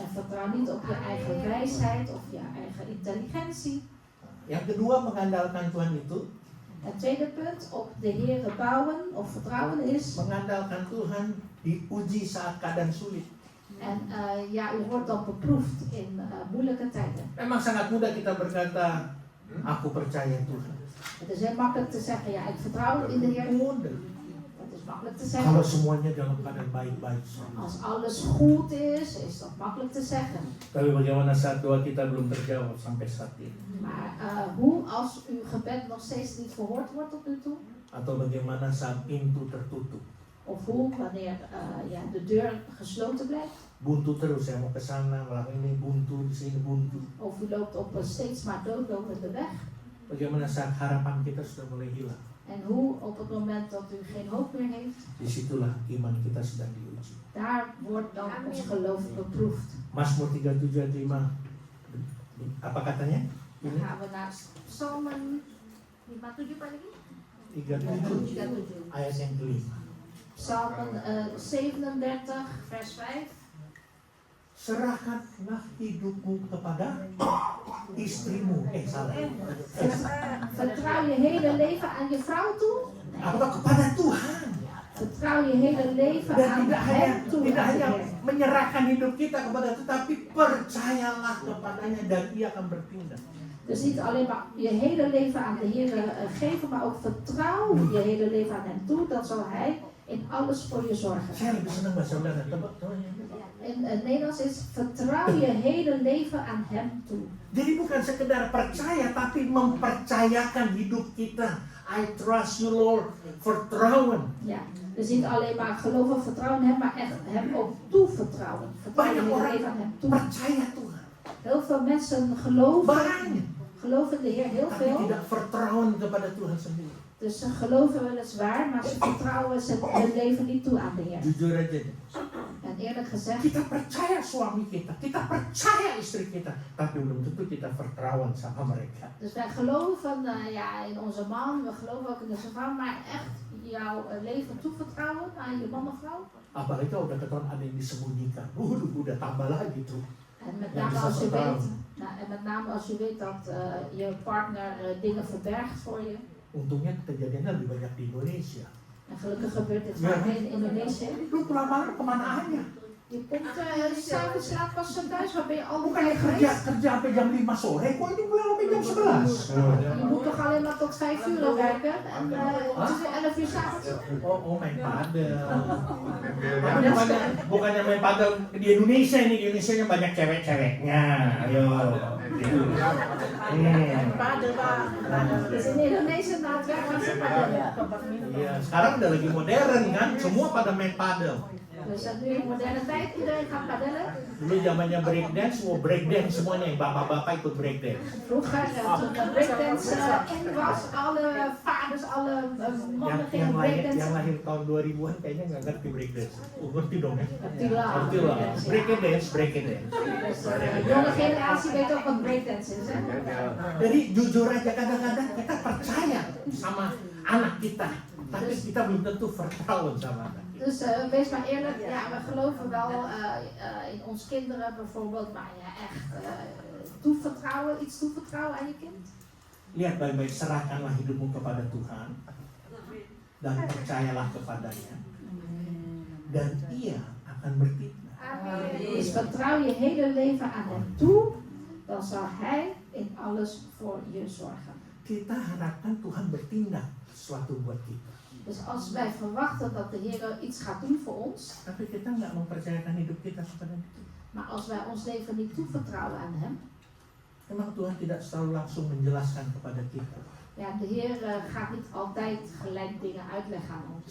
[SPEAKER 2] En vertrouw niet op je eigen wijsheid of je eigen intelligentie.
[SPEAKER 4] Yang kedua mengandalkan Tuhan itu
[SPEAKER 2] Het tweede punt op de Heere bouwen of vertrouwen is.
[SPEAKER 4] mengandalkan Tuhan diuji saat keadaan sulit.
[SPEAKER 2] En u wordt dan beproefd in moeilijke tijden.
[SPEAKER 4] Memang sangat mudah kita berkata, aku percaya Tuhan.
[SPEAKER 2] Het is heel makkelijk te zeggen, ja, ik vertrouw in de Heer.
[SPEAKER 4] Mudah.
[SPEAKER 2] Dat is makkelijk te
[SPEAKER 4] Kalau
[SPEAKER 2] zeggen.
[SPEAKER 4] semuanya dalam keadaan baik-baik saja.
[SPEAKER 2] Als alles goed is dat makkelijk te zeggen.
[SPEAKER 4] Tapi bagaimana saat doa kita belum terjawab sampai saat ini?
[SPEAKER 2] Maar hoe als uw gebed nog steeds niet verhoord wordt tot nu toe?
[SPEAKER 4] Atau bagaimana saat pintu tertutup?
[SPEAKER 2] Of hoe wanneer de deur gesloten blijft?
[SPEAKER 4] Buntu terus, saya mau ke sana, malam ini buntu, di sini buntu.
[SPEAKER 2] Of u loopt op een steeds maar doodlopende weg?
[SPEAKER 4] Bagaimana saat harapan kita sudah mulai hilang?
[SPEAKER 2] En hoe op het moment dat u geen hoop meer heeft?
[SPEAKER 4] Disitulah iman kita sedang diuji.
[SPEAKER 2] Daar wordt dan ons geloof beproefd.
[SPEAKER 4] Mazmur 37 ayat 5. Apa katanya?
[SPEAKER 2] Dan
[SPEAKER 4] Ini
[SPEAKER 2] gaan we naar Psalmen 57 Pak lagi?
[SPEAKER 4] 37
[SPEAKER 2] 37.
[SPEAKER 4] ayat yang kelima.
[SPEAKER 2] Psalmen 37 vers 5.
[SPEAKER 4] Serahkanlah hidupmu kepada istrimu. Salah.
[SPEAKER 2] Vertrouw je hele leven aan je vrouw toe?
[SPEAKER 4] Atau kepada Tuhan.
[SPEAKER 2] Vertrouw je hele leven
[SPEAKER 4] Dan
[SPEAKER 2] aan hem toe.
[SPEAKER 4] tidak
[SPEAKER 2] aan de
[SPEAKER 4] hanya
[SPEAKER 2] Heer.
[SPEAKER 4] menyerahkan hidup kita kepada Tuhan, tapi percayalah kepadanya dan Ia akan bertindak.
[SPEAKER 2] Dus niet alleen maar je hele leven aan de Heer geven, maar ook vertrouw je hele leven aan hem toe. Dan zal hij in alles voor je zorgen.
[SPEAKER 4] Saya lebih senang bahasa Belanda.
[SPEAKER 2] In het Nederlands is vertrouw je hele leven aan Hem toe.
[SPEAKER 4] Jadi bukan sekedar percaya, tapi mempercayakan hidup kita. I trust you Lord, vertrouwen.
[SPEAKER 2] Ja, dus niet alleen maar geloven, vertrouwen in Hem, maar echt Hem ook toevertrouwen. Vertrouw je
[SPEAKER 4] Banyak
[SPEAKER 2] hele
[SPEAKER 4] orang
[SPEAKER 2] leven aan Hem toe.
[SPEAKER 4] percaya Tuhan.
[SPEAKER 2] Heel veel mensen geloven
[SPEAKER 4] Banyak.
[SPEAKER 2] in de Heer heel
[SPEAKER 4] Tapi
[SPEAKER 2] veel.
[SPEAKER 4] tidak vertrouwen kepada Tuhan sendiri.
[SPEAKER 2] Dus ze geloven weliswaar, maar ze vertrouwen hun leven niet toe aan de Heer.
[SPEAKER 4] Jujur aja deh.
[SPEAKER 2] En eerlijk gezegd,
[SPEAKER 4] Kita percaya suami kita percaya istri kita, tapi belum tentu kita vertrouwen sama mereka.
[SPEAKER 2] dus wij geloven in onze man, we geloven ook in onze vrouw, maar echt jouw leven toevertrouwen aan je man of vrouw.
[SPEAKER 4] Apalagi kalau udah ketahuan ada yang disembunyikan, udah tambah lagi tuh.
[SPEAKER 2] En met
[SPEAKER 4] Ja,
[SPEAKER 2] name
[SPEAKER 4] dus
[SPEAKER 2] als je
[SPEAKER 4] dat
[SPEAKER 2] weet,
[SPEAKER 4] vertrouwen.
[SPEAKER 2] en met name als je weet dat je partner dingen verbergt voor je.
[SPEAKER 4] Untungnya kejadiannya lebih banyak di Indonesia.
[SPEAKER 2] En gelukkig gebeurt dit
[SPEAKER 4] Ja.
[SPEAKER 2] vaak in Indonesië.
[SPEAKER 4] Lu pulang malam kemana aja?
[SPEAKER 2] Je komt s'avonds laat pas thuis, waar ben je al die
[SPEAKER 4] Bukannya
[SPEAKER 2] tijd
[SPEAKER 4] kerja
[SPEAKER 2] geweest?
[SPEAKER 4] sampai jam 5 sore, kok ini pulang sampai jam 11?
[SPEAKER 2] Je moet toch alleen maar tot 5 uur werken en het is weer 11 uur s'avonds.
[SPEAKER 4] Oh main padel. Tapi bukannya main padel di Indonesia ini, di Indonesia nya banyak cewek-ceweknya. Ayo.
[SPEAKER 3] Padel Pak.
[SPEAKER 2] Dus in Indonesië na het werk gaan ze padellen.
[SPEAKER 4] Iya, sekarang udah lagi modern kan, semua pada main padel.
[SPEAKER 2] Dus nu in moderne tijd, iedereen gaat padellen.
[SPEAKER 4] Dulu zamannya breakdance, mau breakdance semuanya, yang bapak-bapak ikut breakdance.
[SPEAKER 2] Vroeger, toen de breakdance in was, alle vaders, alle mannen gingen
[SPEAKER 4] Yang
[SPEAKER 2] breakdance.
[SPEAKER 4] lahir tahun 2000-an kayaknya nggak ngerti breakdance. Ngerti dong ya?
[SPEAKER 2] Ngerti lah.
[SPEAKER 4] Ngerti lah. Breakdance.
[SPEAKER 2] Dus de jonge generatie weet ook wat breakdance is. Hè?
[SPEAKER 4] Jadi jujur aja kadang-kadang kita percaya sama anak kita, tapi kita belum tentu vertrouwen sama anak kita.
[SPEAKER 2] Dus wees maar eerlijk, ja, we geloven wel in onze kinderen bijvoorbeeld, maar ja, echt iets toevertrouwen aan je kind.
[SPEAKER 4] Lihat baik-baik, serahkanlah hidupmu kepada Tuhan dan percayalah kepadanya, dan Ia akan bertindak.
[SPEAKER 2] Dus vertrouw je hele leven aan Hem toe, dan zal Hij in alles voor je zorgen.
[SPEAKER 4] Kita harapkan Tuhan bertindak sesuatu buat kita,
[SPEAKER 2] Dus als wij verwachten dat de Heer iets gaat doen voor ons,
[SPEAKER 4] tapi kita nggak mempercayakan hidup kita kepada Dia.
[SPEAKER 2] maar als wij ons leven niet toevertrouwen aan Hem,
[SPEAKER 4] Memang Tuhan tidak selalu langsung menjelaskan kepada kita.
[SPEAKER 2] ja, de Heer gaat niet altijd gelijk dingen uitleggen aan ons.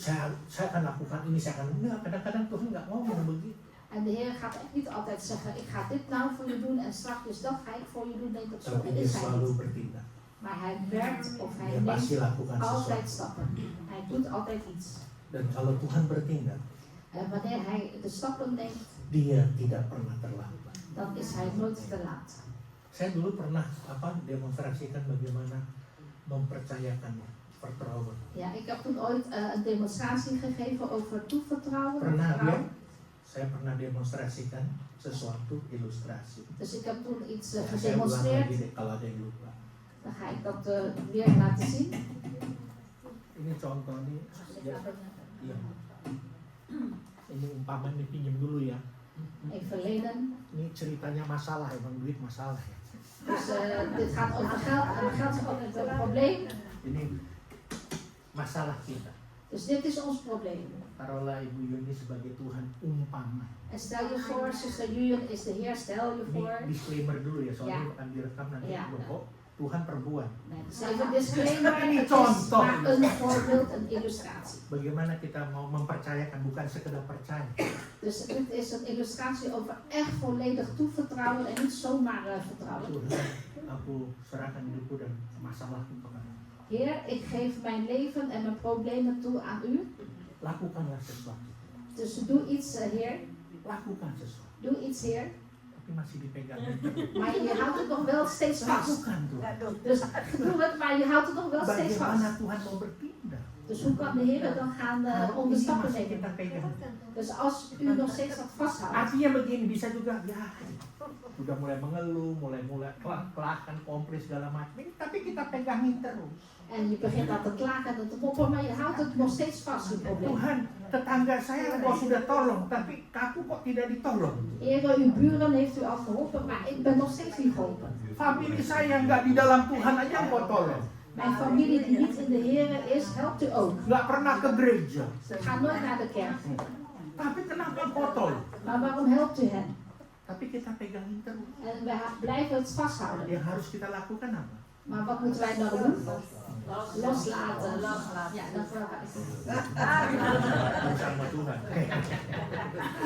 [SPEAKER 4] Saya akan lakukan ini, saya akan enggak. Kadang-kadang Tuhan nggak ngomong begitu.
[SPEAKER 2] En de Heer gaat echt niet altijd zeggen, ik ga dit nou voor je doen en straks dat ga ik voor je doen. Nee, dat zo
[SPEAKER 4] Tapi Dia
[SPEAKER 2] is Hij
[SPEAKER 4] selalu
[SPEAKER 2] niet.
[SPEAKER 4] bertindak.
[SPEAKER 2] Maar Hij werkt of Hij
[SPEAKER 4] Dia pasti
[SPEAKER 2] neemt
[SPEAKER 4] lakukan
[SPEAKER 2] altijd
[SPEAKER 4] sesuatu.
[SPEAKER 2] stappen. Hij doet altijd iets.
[SPEAKER 4] Dan kalau Tuhan bertindak,
[SPEAKER 2] En wanneer Hij de stappen neemt,
[SPEAKER 4] Dia tidak pernah terlambat.
[SPEAKER 2] dan is Hij nooit te laat.
[SPEAKER 4] Saya dulu pernah demonstrasikan bagaimana mempercayakan vertrouwen.
[SPEAKER 2] Ja, ik heb toen ooit een demonstratie gegeven over toevertrouwen.
[SPEAKER 4] Pernah ya?
[SPEAKER 2] vertrouwen.
[SPEAKER 4] Saya pernah demonstrasikan sesuatu ilustrasi.
[SPEAKER 2] Dus ik heb toen iets
[SPEAKER 4] Saya ulang
[SPEAKER 2] gedemonstreerd.
[SPEAKER 4] lagi deh kalau ada yang lupa.
[SPEAKER 2] Dan ga ik dat weer laten zien.
[SPEAKER 4] Ini contoh nih, ya, iya. Ini umpama nih, pinjam dulu ya.
[SPEAKER 2] Even lenen.
[SPEAKER 4] Ini ceritanya masalah, emang duit masalah ya.
[SPEAKER 2] Dus dit gaat over geld en geld is altijd een probleem.
[SPEAKER 4] Ini masalah kita.
[SPEAKER 2] Dus dit is ons probleem.
[SPEAKER 4] Taruhlah Ibu Yuni sebagai Tuhan, umpama.
[SPEAKER 2] En stel je voor, zuster Julian is de Heer, stel je
[SPEAKER 4] Ini
[SPEAKER 2] voor.
[SPEAKER 4] disclaimer dulu ya, soalnya
[SPEAKER 2] Ja.
[SPEAKER 4] akan direkam nanti.
[SPEAKER 2] Ja.
[SPEAKER 4] Oh, Tuhan perempuan.
[SPEAKER 2] Nee, dus even disclaimer,
[SPEAKER 4] Ini
[SPEAKER 2] het is
[SPEAKER 4] contoh.
[SPEAKER 2] maar een voorbeeld, een illustratie.
[SPEAKER 4] Bagaimana kita mau mempercayakan, bukan sekedar percaya.
[SPEAKER 2] Dus dit is een illustratie over echt volledig toevertrouwen en niet zomaar vertrouwen.
[SPEAKER 4] Tuhan, aku serahkan hidupku dan masalahku kepadamu.
[SPEAKER 2] Heer, ik geef mijn leven en mijn problemen toe aan u.
[SPEAKER 4] Lakukanlah sesuatu.
[SPEAKER 2] Dus doe iets, Heer.
[SPEAKER 4] Lakukan sesuatu.
[SPEAKER 2] Doe iets, Heer.
[SPEAKER 4] Tapi masih dipegang.
[SPEAKER 2] Maar je houdt het nog wel steeds vast.
[SPEAKER 4] Lakukan Tuhan.
[SPEAKER 2] Dus doe het, maar je houdt het nog wel steeds
[SPEAKER 4] Bagaimana
[SPEAKER 2] vast.
[SPEAKER 4] Tuhan mau bertindak?
[SPEAKER 2] Dus hoe kan de Heer dan gaan
[SPEAKER 4] Kalau
[SPEAKER 2] om de
[SPEAKER 4] ini
[SPEAKER 2] stappen
[SPEAKER 4] masih
[SPEAKER 2] nemen?
[SPEAKER 4] kita pegang.
[SPEAKER 2] Dus als u nog steeds dat vasthoudt.
[SPEAKER 4] Artinya begini, bisa juga ya udah mulai mengeluh, mulai kelakan, kompres segala macam. Ini tapi kita pegangin terus.
[SPEAKER 2] En je begint aan te klagen en te mopperen, maar je houdt het nog steeds vast, uw probleem.
[SPEAKER 4] Tuhan, tetangga saya kok sudah tolong, tapi aku kok tidak ditolong.
[SPEAKER 2] Heer, uw buren heeft u al geholpen, maar ik ben nog steeds niet geholpen.
[SPEAKER 4] Famili saya nggak di dalam Tuhan aja kok tolong.
[SPEAKER 2] Mijn familie die niet in de Heer is, helpt u ook.
[SPEAKER 4] Nggak pernah ke gereja.
[SPEAKER 2] Ga nooit naar de kerk.
[SPEAKER 4] Tapi kenapa kotor?
[SPEAKER 2] Maar waarom helpt u hen?
[SPEAKER 4] Tapi kita pegangin terus.
[SPEAKER 2] En we blijven het vasthouden.
[SPEAKER 4] Yang harus kita lakukan apa?
[SPEAKER 2] Maar wat moeten wij dan doen? Loslaten. Ja, dat wil
[SPEAKER 4] Bersama Tuhan.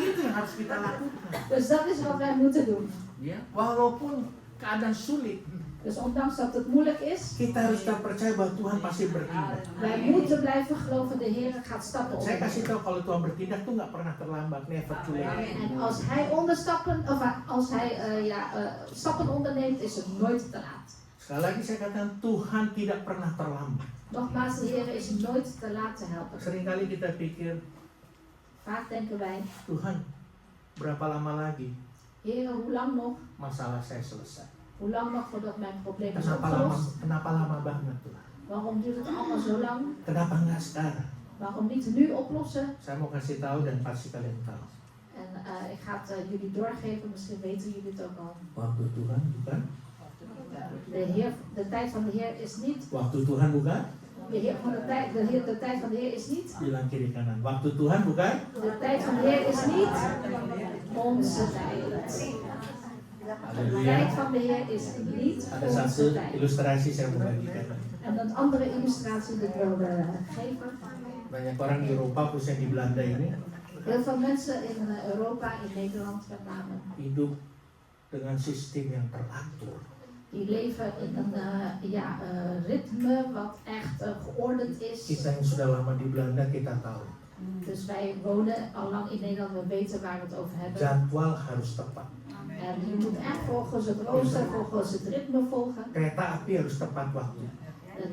[SPEAKER 4] Itu yang harus kita lakukan.
[SPEAKER 2] Dus dat is wat wij moeten doen.
[SPEAKER 4] Ya, walaupun keadaan sulit,
[SPEAKER 2] Dus ondanks dat het moeilijk is,
[SPEAKER 4] kita harus tetap percaya bahwa Tuhan pasti bertindak.
[SPEAKER 2] wij moeten blijven geloven, de Heer gaat stappen
[SPEAKER 4] Saya kasih
[SPEAKER 2] ondernemen.
[SPEAKER 4] tahu kalau Tuhan bertindak tuh nggak pernah terlambat, never too late.
[SPEAKER 2] En als hij stappen onderneemt, is het nooit te laat.
[SPEAKER 4] Sekali lagi saya katakan Tuhan tidak pernah terlambat.
[SPEAKER 2] Nogmaals, de Heer is nooit te laat te helpen.
[SPEAKER 4] Seringkali kita pikir,
[SPEAKER 2] Vaak denken wij,
[SPEAKER 4] Tuhan berapa lama lagi
[SPEAKER 2] Heer, hoe lang nog?
[SPEAKER 4] masalah saya selesai?
[SPEAKER 2] Hoe lang nog voordat mijn probleem is
[SPEAKER 4] Kenapa lama banget Tuhan?
[SPEAKER 2] Waarom duurt het allemaal zo lang?
[SPEAKER 4] Kenapa nggak sekarang?
[SPEAKER 2] Waarom niet nu oplossen?
[SPEAKER 4] Saya mau kasih tahu dan pasti kalian tahu.
[SPEAKER 2] En ik ga het jullie doorgeven, misschien weten jullie het ook al.
[SPEAKER 4] Waktu Tuhan bukan?
[SPEAKER 2] De tijd van de Heer is niet.
[SPEAKER 4] Waktu Tuhan bukan?
[SPEAKER 2] De tijd van de Heer is niet.
[SPEAKER 4] Bilang kiri kanan. Waktu Tuhan bukan?
[SPEAKER 2] De tijd van de Heer is niet onze tijd. De tijd van de Heer is niet
[SPEAKER 4] Ada
[SPEAKER 2] onze
[SPEAKER 4] satu
[SPEAKER 2] tijd.
[SPEAKER 4] ilustrasi saya mau bagikan.
[SPEAKER 2] En een andere illustratie die ik wil geven.
[SPEAKER 4] Banyak orang di Eropa, khususnya di Belanda ini,
[SPEAKER 2] Heel veel mensen in Europa, in Nederland met name,
[SPEAKER 4] hidup dengan sistem yang teratur.
[SPEAKER 2] die leven in een ritme wat echt geordend is.
[SPEAKER 4] Kita yang sudah lama di Belanda kita tahu.
[SPEAKER 2] Dus wij wonen al lang in Nederland, we weten waar we het over hebben.
[SPEAKER 4] Jadwal harus tepat.
[SPEAKER 2] En je moet echt volgens het rooster, volgens het ritme volgen.
[SPEAKER 4] Kereta api harus tepat waktu.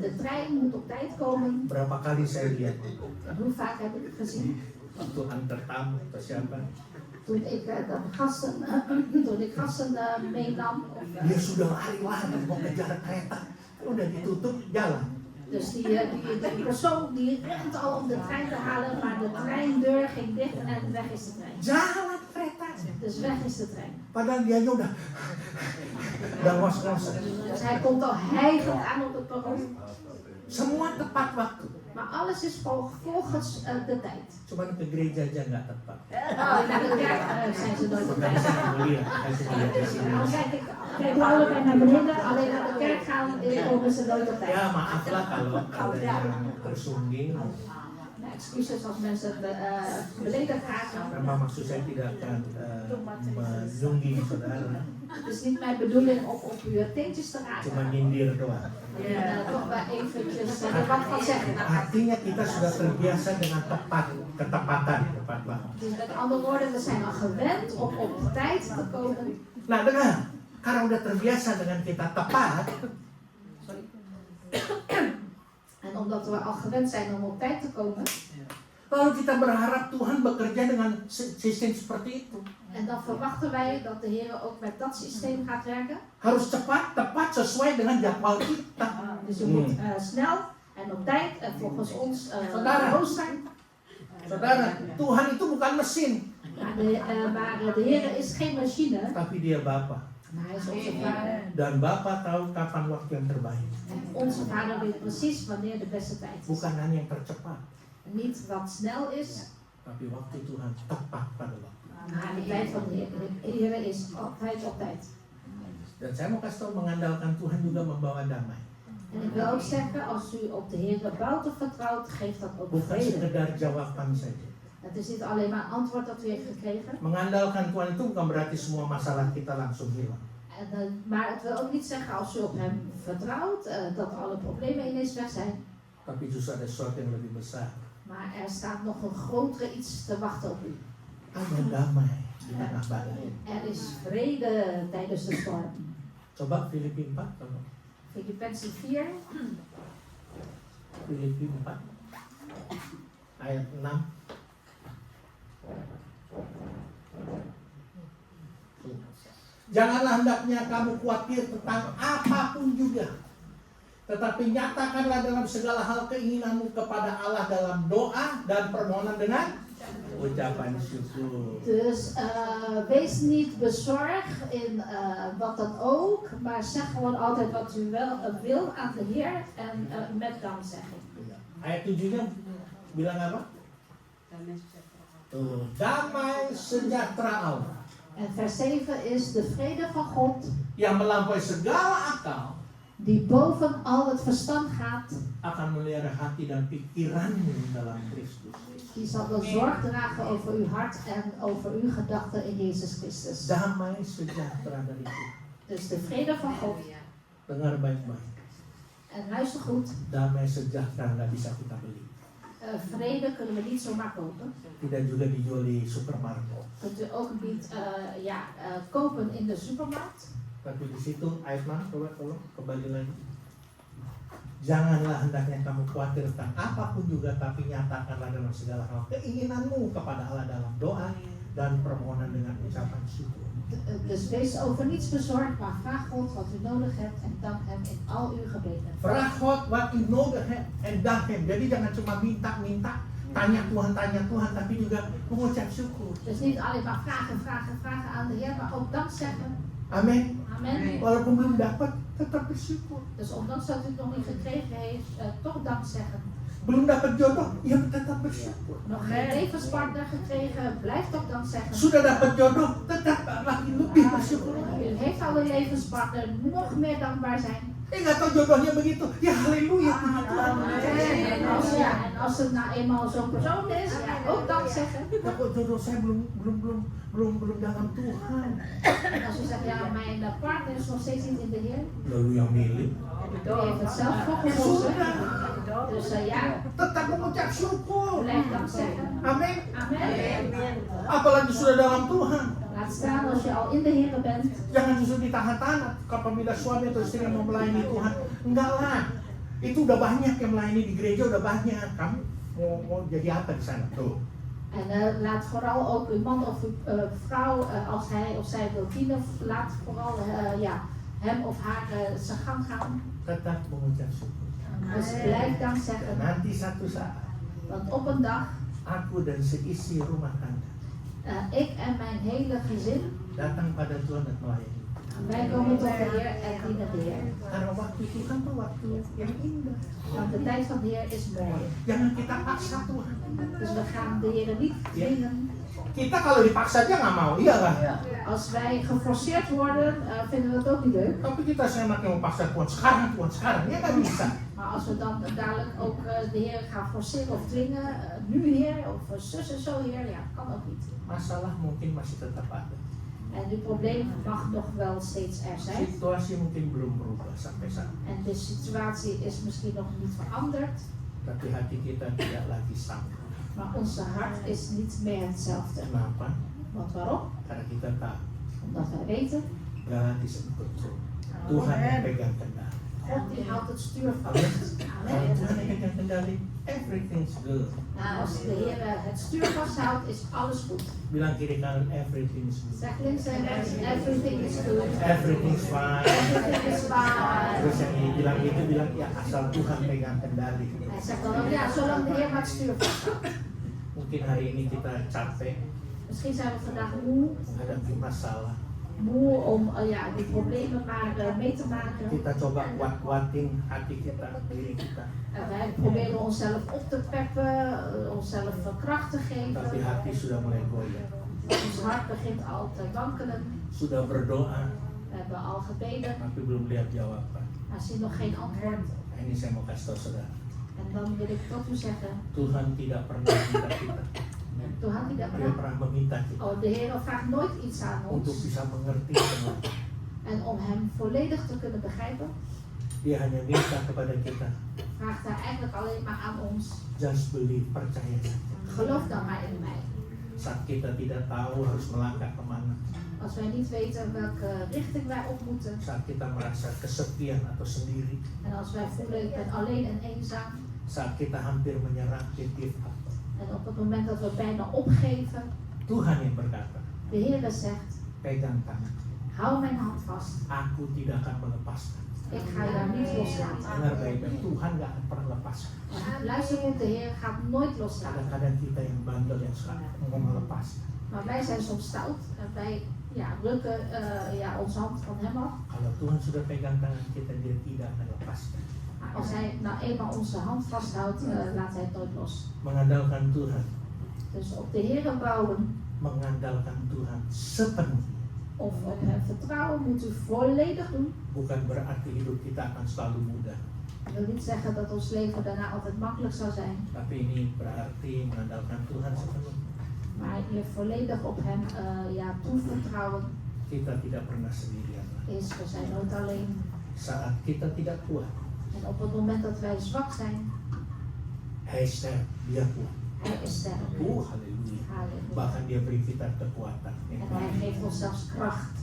[SPEAKER 2] De trein moet op tijd komen.
[SPEAKER 4] Berapa kali saya lihat
[SPEAKER 2] En hoe vaak heb ik het gezien?
[SPEAKER 4] waktu antar tamu atau siapa,
[SPEAKER 2] Toen ik gasten meenam.
[SPEAKER 4] dia sudah lari-lari mau kejar kereta, udah ditutup jalan.
[SPEAKER 2] Dus die persoon die rent al om de trein te halen, maar de treindeur ging dicht en weg is de trein.
[SPEAKER 4] Jalan kereta.
[SPEAKER 2] Dus weg is de trein.
[SPEAKER 4] Padahal dia udah was-was.
[SPEAKER 2] Dus hij komt al hijgend aan op het perron.
[SPEAKER 4] Semua tepat waktu.
[SPEAKER 2] Maar alles is volgens de tijd.
[SPEAKER 4] Cuman ke gereja aja nggak tepat.
[SPEAKER 2] Alleen naar de kerk zijn ze nooit op
[SPEAKER 4] Makanya
[SPEAKER 2] tijd.
[SPEAKER 4] saya mau lihat, kasih lihat di sini.
[SPEAKER 2] Dan kijk we allebei naar beneden, alleen naar de kerk gaan komen ze nooit op tijd.
[SPEAKER 4] Ya maaf lah kalau ada yang tersungging.
[SPEAKER 2] Nou, excuses als mensen het beledigd raken.
[SPEAKER 4] Memang maksud saya tidak akan menungging saudara,
[SPEAKER 2] Het is niet mijn bedoeling om op uw teentjes te
[SPEAKER 4] cuma
[SPEAKER 2] raken.
[SPEAKER 4] nyindir doang.
[SPEAKER 2] Toch wel eventjes er wat van zeggen.
[SPEAKER 4] Artinya kita sudah terbiasa dengan ketepatan tepat waktu.
[SPEAKER 2] Dus met andere woorden, we zijn al gewend om op tijd te komen.
[SPEAKER 4] Nah dengar, karena udah terbiasa dengan kita tepat,
[SPEAKER 2] En omdat we al gewend zijn om op tijd te komen.
[SPEAKER 4] lalu kita berharap Tuhan bekerja dengan sistem seperti itu.
[SPEAKER 2] En dan verwachten wij dat de Heer ook met dat systeem gaat werken.
[SPEAKER 4] Harus cepat, tepat sesuai dengan jadwal kita.
[SPEAKER 2] Dus je moet snel en op tijd en volgens ons
[SPEAKER 4] Saudara.
[SPEAKER 2] rooster.
[SPEAKER 4] Saudara, Tuhan itu bukan mesin,
[SPEAKER 2] Maar de Heer is geen machine,
[SPEAKER 4] tapi dia Bapa.
[SPEAKER 2] maar hij is onze vader.
[SPEAKER 4] Dan Bapa tahu kapan waktu yang terbaik.
[SPEAKER 2] En onze vader weet precies wanneer de beste tijd is.
[SPEAKER 4] Bukan hanya yang tercepat,
[SPEAKER 2] Niet wat snel is,
[SPEAKER 4] tapi waktu Tuhan tepat pada waktu.
[SPEAKER 2] maar de tijd van de Heer is altijd op tijd.
[SPEAKER 4] Dan saya mau kasih tahu, mengandalkan Tuhan juga membawa damai.
[SPEAKER 2] En ik wil ook zeggen, als u op de Heer bouwt of vertrouwt, geeft dat ook
[SPEAKER 4] Bukan
[SPEAKER 2] vrede.
[SPEAKER 4] sekedar jawaban saja.
[SPEAKER 2] Het is niet alleen maar antwoord dat u heeft gekregen.
[SPEAKER 4] Mengandalkan Tuhan itu bukan berarti semua masalah kita langsung hilang.
[SPEAKER 2] Maar het wil ook niet zeggen, als u op hem vertrouwt, dat alle problemen ineens weg zijn.
[SPEAKER 4] Tapi justru ada sesuatu yang lebih besar.
[SPEAKER 2] Maar er staat nog een grotere iets te wachten op u.
[SPEAKER 4] Ada damai di tengah badai.
[SPEAKER 2] Er is vrede tijdens de storm.
[SPEAKER 4] Coba Filipi 4, tolong.
[SPEAKER 2] Filippenzen 4,
[SPEAKER 4] Filipi 4 ayat 6. Janganlah hendaknya kamu khawatir tentang apapun juga, tetapi nyatakanlah dalam segala hal keinginanmu kepada Allah dalam doa dan permohonan dengan ucapan syukur.
[SPEAKER 2] Dus wees niet bezorgd in wat dan ook, maar zeg gewoon altijd wat u wel wil aan de Heer en met dankzegging.
[SPEAKER 4] Ayat 7-nya bilang apa? Tuh, damai sejahtera Allah
[SPEAKER 2] En vers 7 is de vrede van God,
[SPEAKER 4] yang melampaui segala akal
[SPEAKER 2] die boven al het verstand gaat,
[SPEAKER 4] akan melihara hati dan pikiranmu dalam Kristus.
[SPEAKER 2] die zal wel zorg dragen over uw hart en over uw gedachten in Jezus Christus.
[SPEAKER 4] Damai sejahtera dari Tuhan.
[SPEAKER 2] Dus de vrede van God.
[SPEAKER 4] Dengar baik-baik.
[SPEAKER 2] En luister goed,
[SPEAKER 4] Damai sejahtera nggak bisa kita beli.
[SPEAKER 2] vrede kunnen we niet zomaar kopen.
[SPEAKER 4] Tidak juga dijual di supermarket.
[SPEAKER 2] Kunt u ook niet kopen in de supermarkt.
[SPEAKER 4] Tapi di situ ayat 6, coba tolong kembali lagi. Janganlah hendaknya kamu khawatir tentang apapun juga, tapi nyatakanlah dalam segala hal keinginanmu kepada Allah dalam doa dan permohonan dengan ucapan syukur.
[SPEAKER 2] Dus wees over niets bezorgd, maar vraag God wat u nodig hebt en dank hem in al uw gebeden.
[SPEAKER 4] Vraag God what you know and dank Him. Jadi jangan cuma minta, tanya Tuhan, tapi juga mengucap syukur.
[SPEAKER 2] Dus niet alleen maar vragen aan de Heer, maar ook dank zeggen.
[SPEAKER 4] Amin.
[SPEAKER 2] Amen.
[SPEAKER 4] Walaupun belum dapat, tetap bersyukur.
[SPEAKER 2] Dus ondanks dat u het nog niet gekregen heeft, toch dank zeggen.
[SPEAKER 4] Belum dapat jodoh, ya tetap bersyukur.
[SPEAKER 2] Nog geen levenspartner gekregen, blijf toch dank zeggen.
[SPEAKER 4] Sudah dapat jodoh, tetap lagi lebih bersyukur.
[SPEAKER 2] U heeft al een levenspartner, nog meer dankbaar zijn.
[SPEAKER 4] Nggak tahu jodohnya begitu, ya haleluya puji Tuhan.
[SPEAKER 2] En als het nou eenmaal zo'n persoon is, ja, ook dank zeggen.
[SPEAKER 4] Ya kok jodoh saya belum dalam Tuhan.
[SPEAKER 2] En als u zegt, ja, mijn partner is nog steeds niet in de Heer.
[SPEAKER 4] Lalu yang milih,
[SPEAKER 2] U heeft het zelf voor gekozen. Dus ja,
[SPEAKER 4] tetap mengucap syukur.
[SPEAKER 2] blijf dank zeggen.
[SPEAKER 4] Amin.
[SPEAKER 2] Amen.
[SPEAKER 4] Apalagi sudah dalam Tuhan.
[SPEAKER 2] Laat staan als je al in de Heer bent.
[SPEAKER 4] Jangan justru ditahan-tahan apabila suami atau istri mau melayani Tuhan. Enggak lah. Itu udah banyak yang melayani di gereja, udah banyak. Kamu mau jadi apa di sana? Tuh.
[SPEAKER 2] En laat vooral ook uw man of uw vrouw, als hij of zij wil dienen, laat vooral hem of haar zijn gang gaan.
[SPEAKER 4] Tetap mengucap syukur.
[SPEAKER 2] Dus blijf dank zeggen.
[SPEAKER 4] Nanti satu saat
[SPEAKER 2] Want op een dag,
[SPEAKER 4] aku dan seisi rumah tangga
[SPEAKER 2] ik en mijn hele gezin,
[SPEAKER 4] datang pada Tuhan dan melayani.
[SPEAKER 2] wij komen tot de Heer en dienen de Heer.
[SPEAKER 4] Karena waktu Tuhan tuh waktu yang indah.
[SPEAKER 2] Want de tijd van de Heer is mooi.
[SPEAKER 4] Jangan kita paksa Tuhan.
[SPEAKER 2] Dus we gaan de Heer niet dwingen.
[SPEAKER 4] Kita kalau dipaksa aja nggak mau, iya kan?
[SPEAKER 2] Als wij geforceerd worden, vinden we het ook niet leuk.
[SPEAKER 4] Tapi kita seenaknya mau paksa Tuhan sekarang, ya nggak bisa.
[SPEAKER 2] Maar als we dan dadelijk ook de Heer gaan forceren of dwingen, nu Heer, of zus en zo Heer, ja, kan ook niet.
[SPEAKER 4] Masalah mungkin masih tetap ada.
[SPEAKER 2] En uw probleem mag nog wel steeds er zijn.
[SPEAKER 4] Situasi mungkin belum berubah sampai saat ini.
[SPEAKER 2] En de situatie is misschien nog niet veranderd,
[SPEAKER 4] Tapi hati kita tidak lagi sama.
[SPEAKER 2] maar onze hart is niet meer hetzelfde.
[SPEAKER 4] Kenapa?
[SPEAKER 2] Want waarom?
[SPEAKER 4] Karena kita tahu
[SPEAKER 2] Omdat wij weten,
[SPEAKER 4] God is in control. Tuhan yang pegang kendali.
[SPEAKER 2] God die houdt het stuur vast.
[SPEAKER 4] Kalau
[SPEAKER 2] Amen.
[SPEAKER 4] Tuhan yang pegang kendali, everything's good.
[SPEAKER 2] Nou, als de Heer het stuur vasthoudt, is alles goed.
[SPEAKER 4] Bilang kiri kanan, everything's good.
[SPEAKER 2] Zeg links en rechts, everything is good.
[SPEAKER 4] Everything's fine.
[SPEAKER 2] Everything is fine.
[SPEAKER 4] Terus yang ini bilang itu bilang ya asal Tuhan pegang kendali.
[SPEAKER 2] Hij zegt dan ook, ja, zolang de Heer maar het stuur vasthoudt.
[SPEAKER 4] Mungkin hari ini kita capek
[SPEAKER 2] Misschien zijn we vandaag moe,
[SPEAKER 4] menghadapi masalah.
[SPEAKER 2] moe om die problemen maar mee te maken.
[SPEAKER 4] Kita coba kuat-kuatin hati kita, diri kita.
[SPEAKER 2] Wij proberen onszelf op te peppen, onszelf kracht te
[SPEAKER 4] Tapi
[SPEAKER 2] geven.
[SPEAKER 4] hati sudah mulai goyah.
[SPEAKER 2] Ons hart begint al te wankelen.
[SPEAKER 4] Sudah berdoa,
[SPEAKER 2] We hebben al gebeden,
[SPEAKER 4] tapi belum lihat jawaban.
[SPEAKER 2] maar zien nog geen antwoord.
[SPEAKER 4] Nah, ini saya mau kasih tahu saudara.
[SPEAKER 2] En dan wil ik tot u zeggen,
[SPEAKER 4] Tuhan tidak pernah minta kita.
[SPEAKER 2] Tuhan tidak
[SPEAKER 4] Dia
[SPEAKER 2] pernah.
[SPEAKER 4] pernah meminta kita
[SPEAKER 2] Oh, de Heer vraagt nooit iets aan
[SPEAKER 4] untuk
[SPEAKER 2] ons.
[SPEAKER 4] bisa mengerti semua.
[SPEAKER 2] En om hem volledig te kunnen begrijpen,
[SPEAKER 4] Dia hanya minta kepada kita,
[SPEAKER 2] vraagt hij eigenlijk alleen maar aan ons.
[SPEAKER 4] just believe, percaya saja.
[SPEAKER 2] Geloof dan maar in mij.
[SPEAKER 4] Saat kita tidak tahu harus melangkah kemana,
[SPEAKER 2] Als wij niet weten welke richting wij op moeten.
[SPEAKER 4] saat kita merasa kesepian atau sendiri,
[SPEAKER 2] En als wij voelen, ik ben alleen en eenzaam.
[SPEAKER 4] saat kita hampir menyerah, we give up.
[SPEAKER 2] En op het moment dat we bijna opgeven,
[SPEAKER 4] Tuhan yang berkata,
[SPEAKER 2] de Heer zegt,
[SPEAKER 4] pegang tangan,
[SPEAKER 2] hou mijn hand vast.
[SPEAKER 4] aku tidak akan melepaskan.
[SPEAKER 2] Ik ga je daar niet loslaten.
[SPEAKER 4] Dengar baik-baik, Tuhan gak akan pernah lepaskan.
[SPEAKER 2] Luister goed, de Heer gaat nooit loslaten.
[SPEAKER 4] Kadang-kadang kita yang bandel yang suka mau melepaskan.
[SPEAKER 2] Maar wij zijn soms stout en wij rukken onze hand van hem af.
[SPEAKER 4] Kalau Tuhan sudah pegang tangan kita, dia tidak akan lepaskan.
[SPEAKER 2] Maar als hij nou eenmaal onze hand vasthoudt, laat hij het nooit los.
[SPEAKER 4] Mengandalkan Tuhan
[SPEAKER 2] Dus op de Heer bouwen
[SPEAKER 4] mengandalkan Tuhan sepenuhnya.
[SPEAKER 2] of op hem vertrouwen moet u volledig doen.
[SPEAKER 4] Bukan berarti hidup kita akan selalu mudah.
[SPEAKER 2] Dat wil niet zeggen dat ons leven daarna altijd makkelijk zou zijn.
[SPEAKER 4] Tapi ini berarti mengandalkan Tuhan sepenuhnya.
[SPEAKER 2] Maar je volledig op hem toevertrouwen
[SPEAKER 4] Kita tidak pernah sendirian.
[SPEAKER 2] is, we zijn nooit alleen.
[SPEAKER 4] Saat kita tidak kuat,
[SPEAKER 2] En op het moment dat wij zwak zijn,
[SPEAKER 4] Hij sterk, dia kuat.
[SPEAKER 2] hij is sterk.
[SPEAKER 4] Haleluya.
[SPEAKER 2] Halleluja.
[SPEAKER 4] Bahkan dia beri kita kekuatan.
[SPEAKER 2] En hij geeft ons zelfs kracht.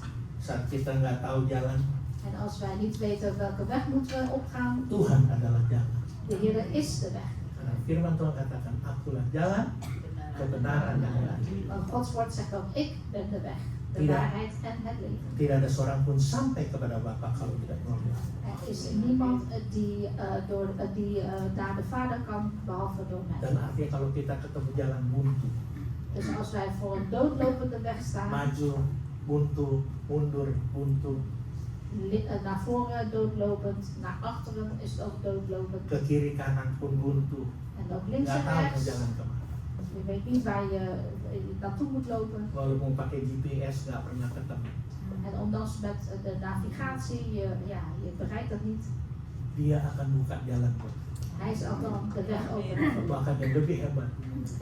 [SPEAKER 4] Saat kita nggak tahu jalan,
[SPEAKER 2] En als wij niet weten welke weg moeten we opgaan,
[SPEAKER 4] Tuhan adalah jalan.
[SPEAKER 2] de Heer is de weg.
[SPEAKER 4] Karena firman Tuhan katakan, akulah jalan, kebenaran dan keadilan.
[SPEAKER 2] Want Gods woord zegt ook, ik ben de weg, de
[SPEAKER 4] Tidak.
[SPEAKER 2] waarheid en het leven.
[SPEAKER 4] Tidak ada seorang pun sampai kepada Bapa kalau tidak melalui aku.
[SPEAKER 2] Er is niemand die naar de Vader kan, behalve door mij.
[SPEAKER 4] Dan artinya kalau kita ketemu jalan buntu,
[SPEAKER 2] Dus als wij voor een doodlopende weg staan,
[SPEAKER 4] maju, buntu, mundur, buntu,
[SPEAKER 2] naar voren doodlopend, naar achteren is het ook doodlopend.
[SPEAKER 4] ke kiri kanan pun buntu,
[SPEAKER 2] En ook links
[SPEAKER 4] nggak
[SPEAKER 2] en
[SPEAKER 4] tahu mau
[SPEAKER 2] rechts.
[SPEAKER 4] jalan kemana.
[SPEAKER 2] Je weet niet waar je naartoe moet lopen.
[SPEAKER 4] Walaupun pakai GPS nggak pernah ketemu.
[SPEAKER 2] En ondanks met de navigatie, je bereikt dat niet.
[SPEAKER 4] Dia akan buka jalan buat.
[SPEAKER 2] Hij zal dan de weg openen.
[SPEAKER 4] Bahkan yang lebih hebat,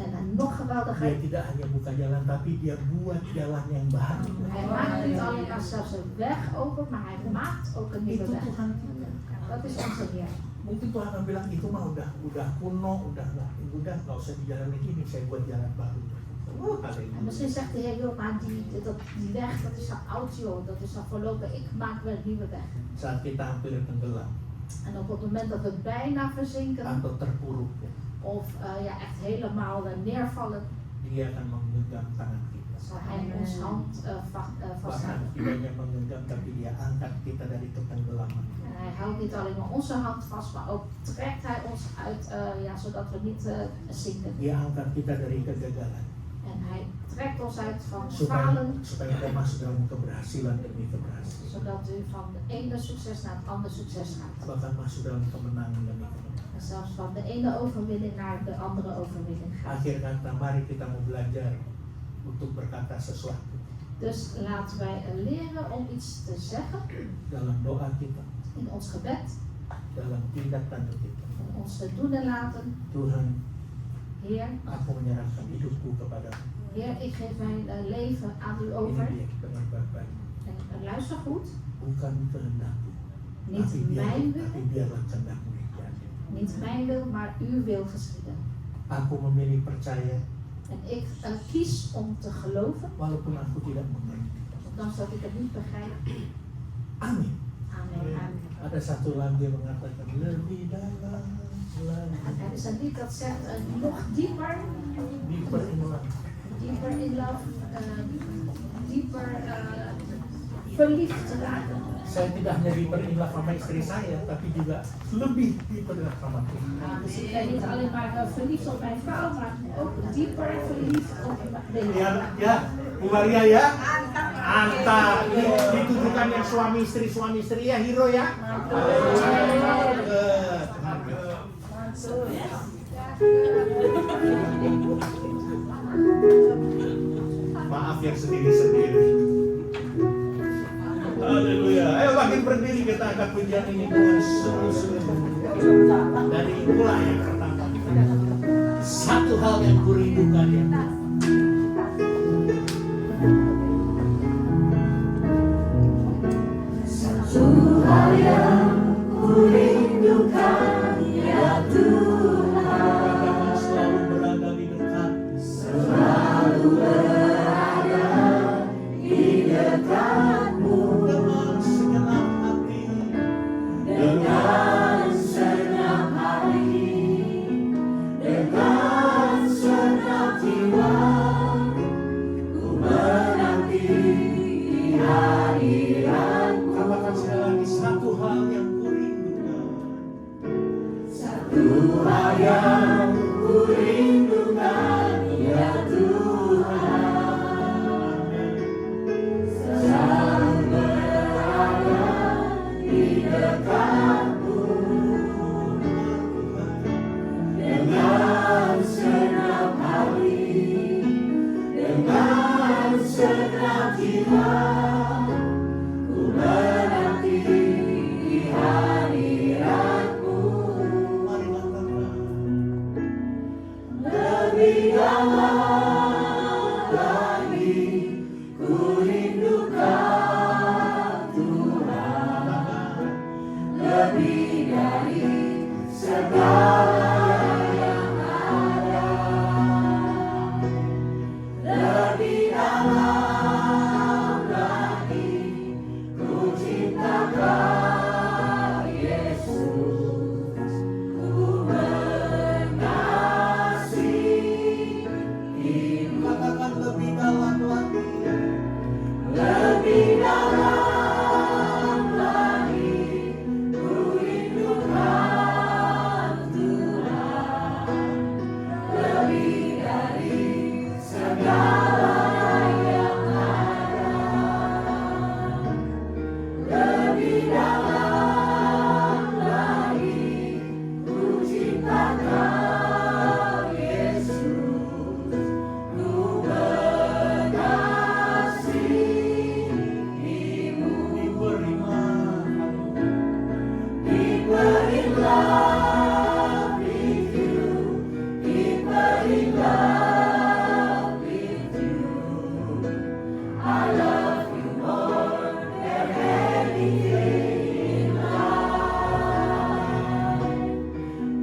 [SPEAKER 2] En dan nog
[SPEAKER 4] dia
[SPEAKER 2] geweldiger.
[SPEAKER 4] tidak hanya buka jalan, tapi dia buat jalan yang baru.
[SPEAKER 2] Hij maakt niet alleen maar zelfs een weg open, maar hij maakt ook een nieuwe
[SPEAKER 4] Itu
[SPEAKER 2] weg.
[SPEAKER 4] Tuhan kita.
[SPEAKER 2] Dat is onze Heer.
[SPEAKER 4] Mungkin Tuhan akan bilang itu mah udah kuno, udah nggak usah dijalani gini, saya buat jalan baru.
[SPEAKER 2] En misschien zegt de Heer, joh, maar die weg, dat is al oud joh, dat is al voorlopig, ik maak wel een nieuwe weg.
[SPEAKER 4] Saat kita hampir tenggelam
[SPEAKER 2] En op het moment dat we bijna verzinken,
[SPEAKER 4] atau terpuruk, ya,
[SPEAKER 2] of echt helemaal neervallen,
[SPEAKER 4] Dia akan menggenggam tangan kita.
[SPEAKER 2] zal hij ons hand
[SPEAKER 4] Bahkan
[SPEAKER 2] vasthouden.
[SPEAKER 4] tidak hanya menggenggam, tapi dia angkat kita dari ketenggelaman.
[SPEAKER 2] En hij houdt niet alleen maar onze hand vast, maar ook trekt hij ons uit, zodat we niet zinken.
[SPEAKER 4] Dia angkat kita dari kegagalan.
[SPEAKER 2] En hij trekt ons uit van
[SPEAKER 4] Supaya
[SPEAKER 2] falen,
[SPEAKER 4] kita masuk dalam keberhasilan demi keberhasilan.
[SPEAKER 2] zodat u van de ene succes naar het andere succes gaat.
[SPEAKER 4] Bahkan masuk dalam kemenangan demi kemenangan.
[SPEAKER 2] En zelfs van de ene overwinning naar de andere overwinning gaat.
[SPEAKER 4] Akhir kata, mari kita mau belajar untuk berkata sesuatu
[SPEAKER 2] Dus laten wij leren om iets te zeggen
[SPEAKER 4] dalam doa kita,
[SPEAKER 2] in ons gebed,
[SPEAKER 4] dalam tindak tanduk kita.
[SPEAKER 2] in ons te doen en laten.
[SPEAKER 4] Tuhan,
[SPEAKER 2] Heer,
[SPEAKER 4] aku menyerahkan hidupku kepadamu.
[SPEAKER 2] Heer, ik geef mijn leven aan u
[SPEAKER 4] Ini
[SPEAKER 2] over.
[SPEAKER 4] dia, dengar baik-baik.
[SPEAKER 2] En luister goed,
[SPEAKER 4] Bukan kehendakku,
[SPEAKER 2] niet mijn wil,
[SPEAKER 4] tapi biarlah kehendakmu yang jadi.
[SPEAKER 2] niet mijn wil, maar uw wil geschieden.
[SPEAKER 4] Aku memilih percaya,
[SPEAKER 2] En ik kies om te geloven,
[SPEAKER 4] walaupun aku tidak mengerti.
[SPEAKER 2] ondanks dat ik het niet begrijp.
[SPEAKER 4] Amin.
[SPEAKER 2] Amen. Amen.
[SPEAKER 4] Ada satu lagu yang mengatakan lebih dalam lagi.
[SPEAKER 2] Er is een lied dat zegt nog dieper,
[SPEAKER 4] Deeper in love.
[SPEAKER 2] dieper in love, dieper verliefd te raken.
[SPEAKER 4] Saya tidak hanya deeper in love sama istri saya, tapi juga lebih deeper in love sama Tuhan.
[SPEAKER 2] Dus ik ben niet alleen maar verliefd op mijn vrouw, maar ook dieper verliefd op de
[SPEAKER 4] Ya,
[SPEAKER 2] Heer.
[SPEAKER 4] ya, Bu Maria ya. Anta, ditujukan yang suami istri ya, hero ya. Maaf yang sendiri-sendiri. Haleluya. Ayo makin berdiri, kita angkat pujian ini Tuhan sungguh-sungguh. Dari mulai yang pertama. Satu hal yang kurindukan ya Tuhan.
[SPEAKER 5] Tuhan yang kurindukan ya Tuhan,
[SPEAKER 4] Selalu berada di dekat,
[SPEAKER 5] selalu berada di dekatmu
[SPEAKER 4] dengan segenap hati,
[SPEAKER 5] dengan senang hati, dengan senang jiwa, ku menanti hadiratmu.
[SPEAKER 4] katakan sekali lagi, satu hal yang kurindukan.
[SPEAKER 5] Satu hal yang kurindukan ya Tuhan, selalu berada di dekatmu dengan senang hati,
[SPEAKER 4] Katakan lebih dalam lagi.
[SPEAKER 5] Lebih dalam lagi, ku rindukan Tuhan, lebih dari segala yang ada. Lebih dalam lagi, ku cintakan Yesus, ku mengasihimu. Deeper in love with you, deeper in love with you. I love you more than anything in life.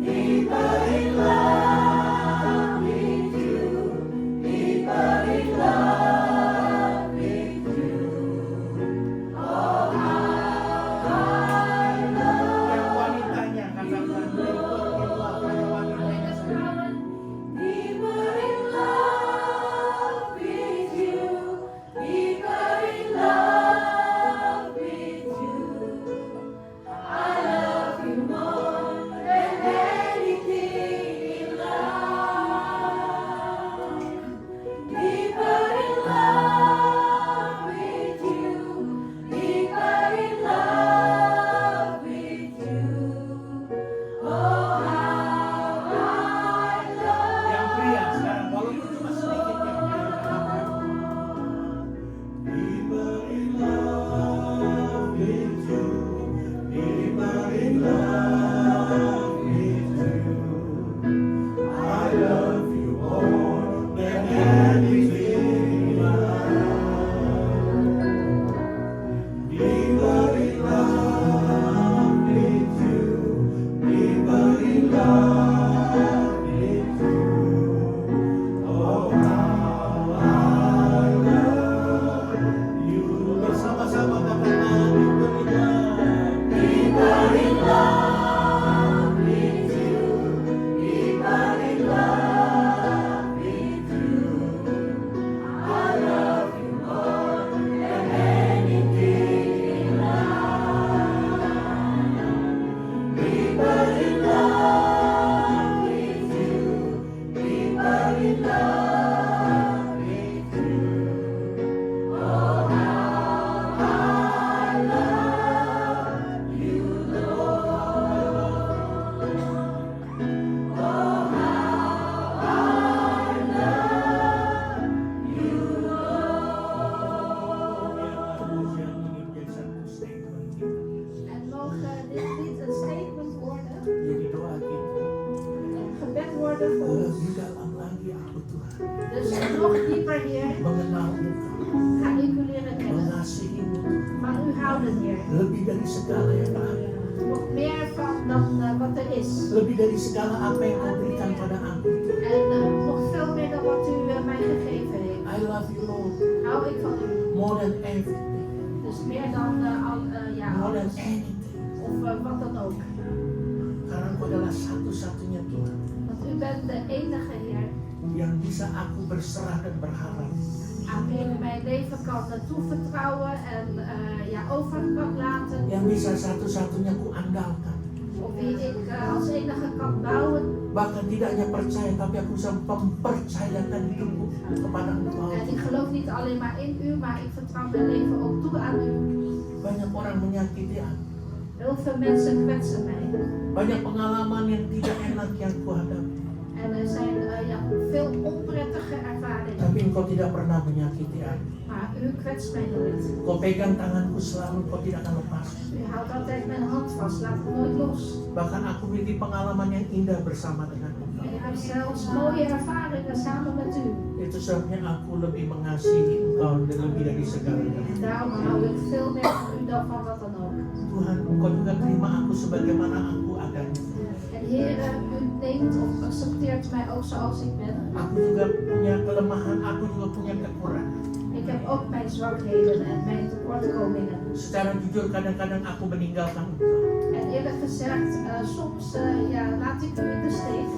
[SPEAKER 5] Deeper in love with you, deeper in love with you. Oh, how I love.
[SPEAKER 4] Yang wanitanya katakan deeper in love, yang wanitanya.
[SPEAKER 5] Deeper in love with you, deeper in love with you. I love you more than anything in life. Deeper in love with you, deeper in love with you. Oh, how I love.
[SPEAKER 4] Yang pria sekarang walaupun cuma sedikit yang pria katakan. Deeper in love with you, deeper in love with you. I love you more than anything in life. Deeper in love with you, deeper in love with you. Oh, how I love you. Bersama-sama katakan deeper in love.
[SPEAKER 5] Deeper in love with you, deeper in love with you. I love you more than anything in life. Deeper in love with you, deeper in love with you. Oh, how I love you, Lord. Oh, how I love you, Lord.
[SPEAKER 2] En mogen dit niet een statement worden,
[SPEAKER 4] Jadi doa kita.
[SPEAKER 2] een gebed worden voor ons.
[SPEAKER 4] Lebih dalam lagi aku Tuhan
[SPEAKER 2] Dus nog dieper, Heer,
[SPEAKER 4] mengenalmu,
[SPEAKER 2] ga ik u leren kennen.
[SPEAKER 4] mengasihimu Tuhan.
[SPEAKER 2] Van u houden, Heer.
[SPEAKER 4] Lebih dari segala yang ada.
[SPEAKER 2] Nog meer van dan wat er is.
[SPEAKER 4] Lebih dari segala apa yang kau berikan pada aku.
[SPEAKER 2] En nog veel meer dan wat u mij gegeven heeft.
[SPEAKER 4] I love you Lord
[SPEAKER 2] Hou ik van u.
[SPEAKER 4] more than everything,
[SPEAKER 2] Dus meer dan ja,
[SPEAKER 4] more than
[SPEAKER 2] alles.
[SPEAKER 4] anything.
[SPEAKER 2] Of wat dan ook.
[SPEAKER 4] Karena Engkau adalah satu-satunya Tuhan
[SPEAKER 2] Want u bent de enige Heer
[SPEAKER 4] yang bisa aku berserah dan berharap.
[SPEAKER 2] aan wie ik mijn leven kan toevertrouwen en ja, over kan laten.
[SPEAKER 4] Yang bisa satu-satunya ku andalkan.
[SPEAKER 2] Op wie ik als enige kan bouwen.
[SPEAKER 4] Bahkan tidak hanya percaya, tapi aku bisa mempercayakan hidupku kepada Engkau.
[SPEAKER 2] En ik geloof niet alleen maar in u, maar ik vertrouw mijn leven ook toe aan u.
[SPEAKER 4] Banyak orang menyakiti aku.
[SPEAKER 2] Heel veel mensen kwetsen mij.
[SPEAKER 4] Banyak pengalaman yang tidak enak yang ku hadapi.
[SPEAKER 2] En er zijn ja, veel onprettige ervaringen.
[SPEAKER 4] Tapi Engkau tidak pernah menyakiti aku.
[SPEAKER 2] Maar u kwetst mij nooit.
[SPEAKER 4] Kau pegang tanganku selalu, Kau tidak akan lepas.
[SPEAKER 2] U houdt altijd mijn hand vast, laat het nooit los.
[SPEAKER 4] Bahkan aku memiliki pengalaman yang indah bersama dengan Engkau.
[SPEAKER 2] En ik heb zelfs mooie ervaringen samen met u.
[SPEAKER 4] Itu sebabnya aku lebih mengasihi Engkau dan lebih dari segalanya.
[SPEAKER 2] En daarom hou ik veel meer van u dan van wat dan ook.
[SPEAKER 4] Tuhan, Engkau juga terima aku sebagaimana aku adanya.
[SPEAKER 2] En Heer, u neemt of accepteert mij ook zoals ik ben.
[SPEAKER 4] Aku juga punya kelemahan, aku juga punya kekurangan.
[SPEAKER 2] Ik heb ook mijn zwakheden en mijn tekortkomingen.
[SPEAKER 4] Secara jujur kadang-kadang aku meninggalkan Engkau.
[SPEAKER 2] En eerlijk gezegd, soms laat ik u in de steek.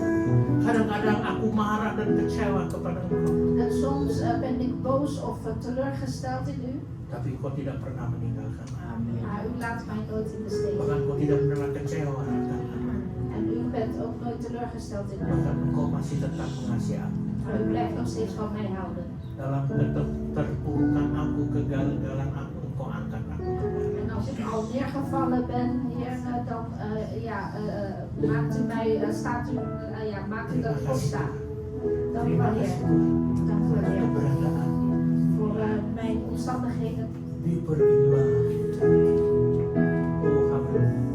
[SPEAKER 4] Kadang-kadang aku marah dan kecewa kepada Engkau.
[SPEAKER 2] En soms ben ik boos of teleurgesteld in u.
[SPEAKER 4] Tapi Engkau tidak pernah meninggalkan aku.
[SPEAKER 2] Maar u laat mij nooit in de steek.
[SPEAKER 4] Bahkan Engkau tidak pernah kecewa akan aku.
[SPEAKER 2] En u bent ook nooit teleurgesteld in
[SPEAKER 4] Bahkan
[SPEAKER 2] mij.
[SPEAKER 4] Engkau masih tetap mengasihi aku.
[SPEAKER 2] Maar u blijft nog steeds van mij houden.
[SPEAKER 4] Dalam keterpurukan aku, kegagalan aku, Engkau angkat aku.
[SPEAKER 2] En als ik al neergevallen ben, Heer, dan maakt u dat ik opsta. Dank u wel, Heer. Dank u wel, Heer.
[SPEAKER 4] Keberadaan
[SPEAKER 2] Voor mijn omstandigheden.
[SPEAKER 4] diberilah. Oh, haleluya.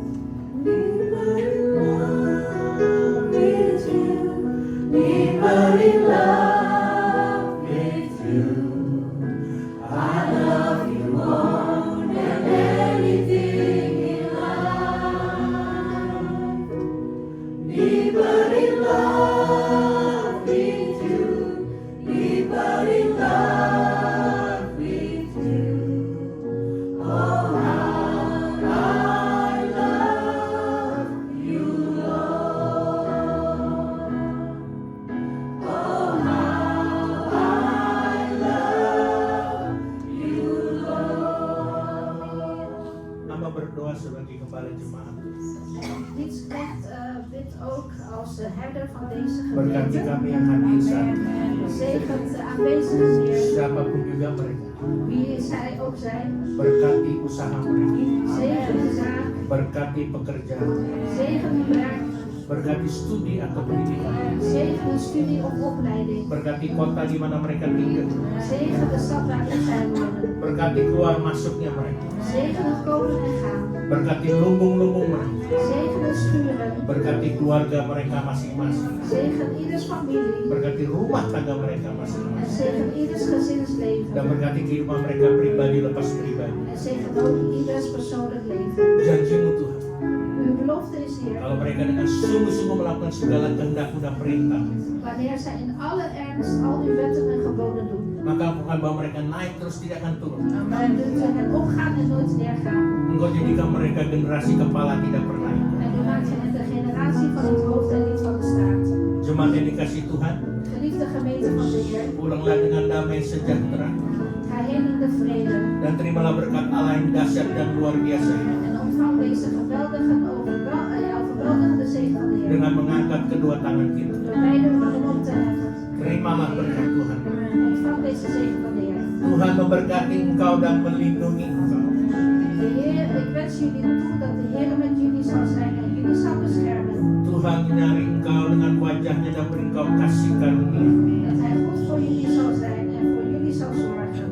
[SPEAKER 5] Deeper in love with you, deeper in love with you. I love you more than anything in life. Deeper in love with you, deeper in love with you. Oh, how I love you, Lord. Oh, how I love you, Lord.
[SPEAKER 4] Hamba berdoa sebagai gembala jemaat.
[SPEAKER 2] Dit zegt dit ook als herder van deze
[SPEAKER 4] Berkati
[SPEAKER 2] gemeente.
[SPEAKER 4] kami yang hadir saat ini.
[SPEAKER 2] Zegent de aanwezigen, Heer,
[SPEAKER 4] Siapapun juga mereka.
[SPEAKER 2] wie zij ook zijn.
[SPEAKER 4] Berkati usaha mereka.
[SPEAKER 2] Zegen de zaak,
[SPEAKER 4] Berkati pekerjaan.
[SPEAKER 2] zegen de werk,
[SPEAKER 4] Berkati studi atau pendidikan.
[SPEAKER 2] zegen de studie of opleiding.
[SPEAKER 4] Berkati kota di mana mereka tinggal.
[SPEAKER 2] Zegen de stad waarin zij wonen.
[SPEAKER 4] Berkati keluar masuknya mereka.
[SPEAKER 2] Zegen het komen en gaan.
[SPEAKER 4] Berkati lumbung-lumbung mereka.
[SPEAKER 2] Zegen de schuren.
[SPEAKER 4] Berkati keluarga mereka masing-masing.
[SPEAKER 2] Zegen ieders familie.
[SPEAKER 4] Berkati rumah tangga mereka
[SPEAKER 2] En
[SPEAKER 4] masing-masing.
[SPEAKER 2] zegen ieders gezinsleven.
[SPEAKER 4] Dan berkati kehidupan mereka pribadi lepas pribadi.
[SPEAKER 2] En zegen ook ieders persoonlijk leven.
[SPEAKER 4] Janjimu Tuhan,
[SPEAKER 2] Uw belofte is hier.
[SPEAKER 4] kalau mereka dengan sungguh-sungguh melakukan segala kehendak-mu dan perintah,
[SPEAKER 2] Wanneer zij in alle ernst al uw wetten en geboden doen.
[SPEAKER 4] maka aku akan bawa mereka naik terus tidak akan turun.
[SPEAKER 2] Dan doet u hen opgaan en nooit neergaan.
[SPEAKER 4] Engkau jadikan mereka generasi kepala tidak pernah ikut.
[SPEAKER 2] En u maakt hen de generatie van het hoofd en niet van de staart.
[SPEAKER 4] Jemaat yang dikasih Tuhan,
[SPEAKER 2] Geliefde gemeente van de Heer,
[SPEAKER 4] pulanglah dengan damai sejahtera
[SPEAKER 2] ga heen in de vrede.
[SPEAKER 4] dan terimalah berkat Allah yang dahsyat dan luar biasa ini
[SPEAKER 2] En ontvang deze overweldigende zegen van de Heer.
[SPEAKER 4] dengan mengangkat kedua tangan kita.
[SPEAKER 2] Door beide handen op te heffen.
[SPEAKER 4] Terimalah berkat Tuhan.
[SPEAKER 2] Ontvang deze zegen van de Heer.
[SPEAKER 4] Tuhan memberkati engkau dan melindungi engkau.
[SPEAKER 2] De Heer, ik wens jullie toe dat de Heer met jullie zal zijn en jullie zal beschermen.
[SPEAKER 4] Tuhan menyari engkau dengan wajahnya dan beri engkau kasih karunia.
[SPEAKER 2] Dat Hij goed voor jullie zal zijn en voor jullie zal zorgen.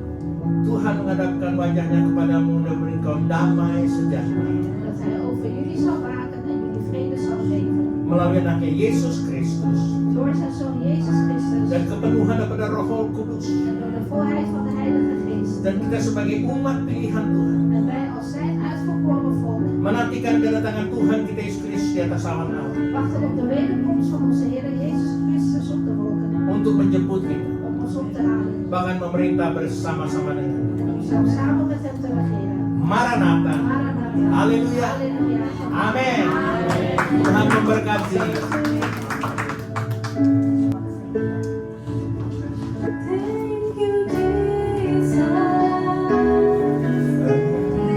[SPEAKER 4] Tuhan menghadapkan wajahnya kepadamu dan beri engkau damai sejahtera.
[SPEAKER 2] Dat Hij over jullie zal waken en jullie vrede zal geven.
[SPEAKER 4] Melalui anaknya Yesus Kristus
[SPEAKER 2] Door zijn Zoon Jezus Christus
[SPEAKER 4] dan kepenuhan daripada Roh Kudus.
[SPEAKER 2] en door de volheid van de Heilige Geest.
[SPEAKER 4] Dan kita sebagai umat pilihan Tuhan
[SPEAKER 2] En wij als zijn uitverkoren volk
[SPEAKER 4] menantikan kedatangan Tuhan kita Yesus Kristus di atas awan awan
[SPEAKER 2] wachten op de wederkomst van onze Heer Jezus Christus op de wolken.
[SPEAKER 4] untuk menjemput kita,
[SPEAKER 2] Om ons op te halen.
[SPEAKER 4] bahkan memerintah bersama-sama dengan
[SPEAKER 2] En om zo samen met hem te regeren.
[SPEAKER 4] Maranatha.
[SPEAKER 2] Maranatha.
[SPEAKER 4] Haleluya.
[SPEAKER 2] Halleluja.
[SPEAKER 4] Amin. Tuhan memberkati.
[SPEAKER 5] Thank you, Jesus.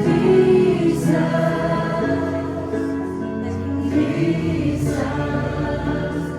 [SPEAKER 5] Jesus. Jesus.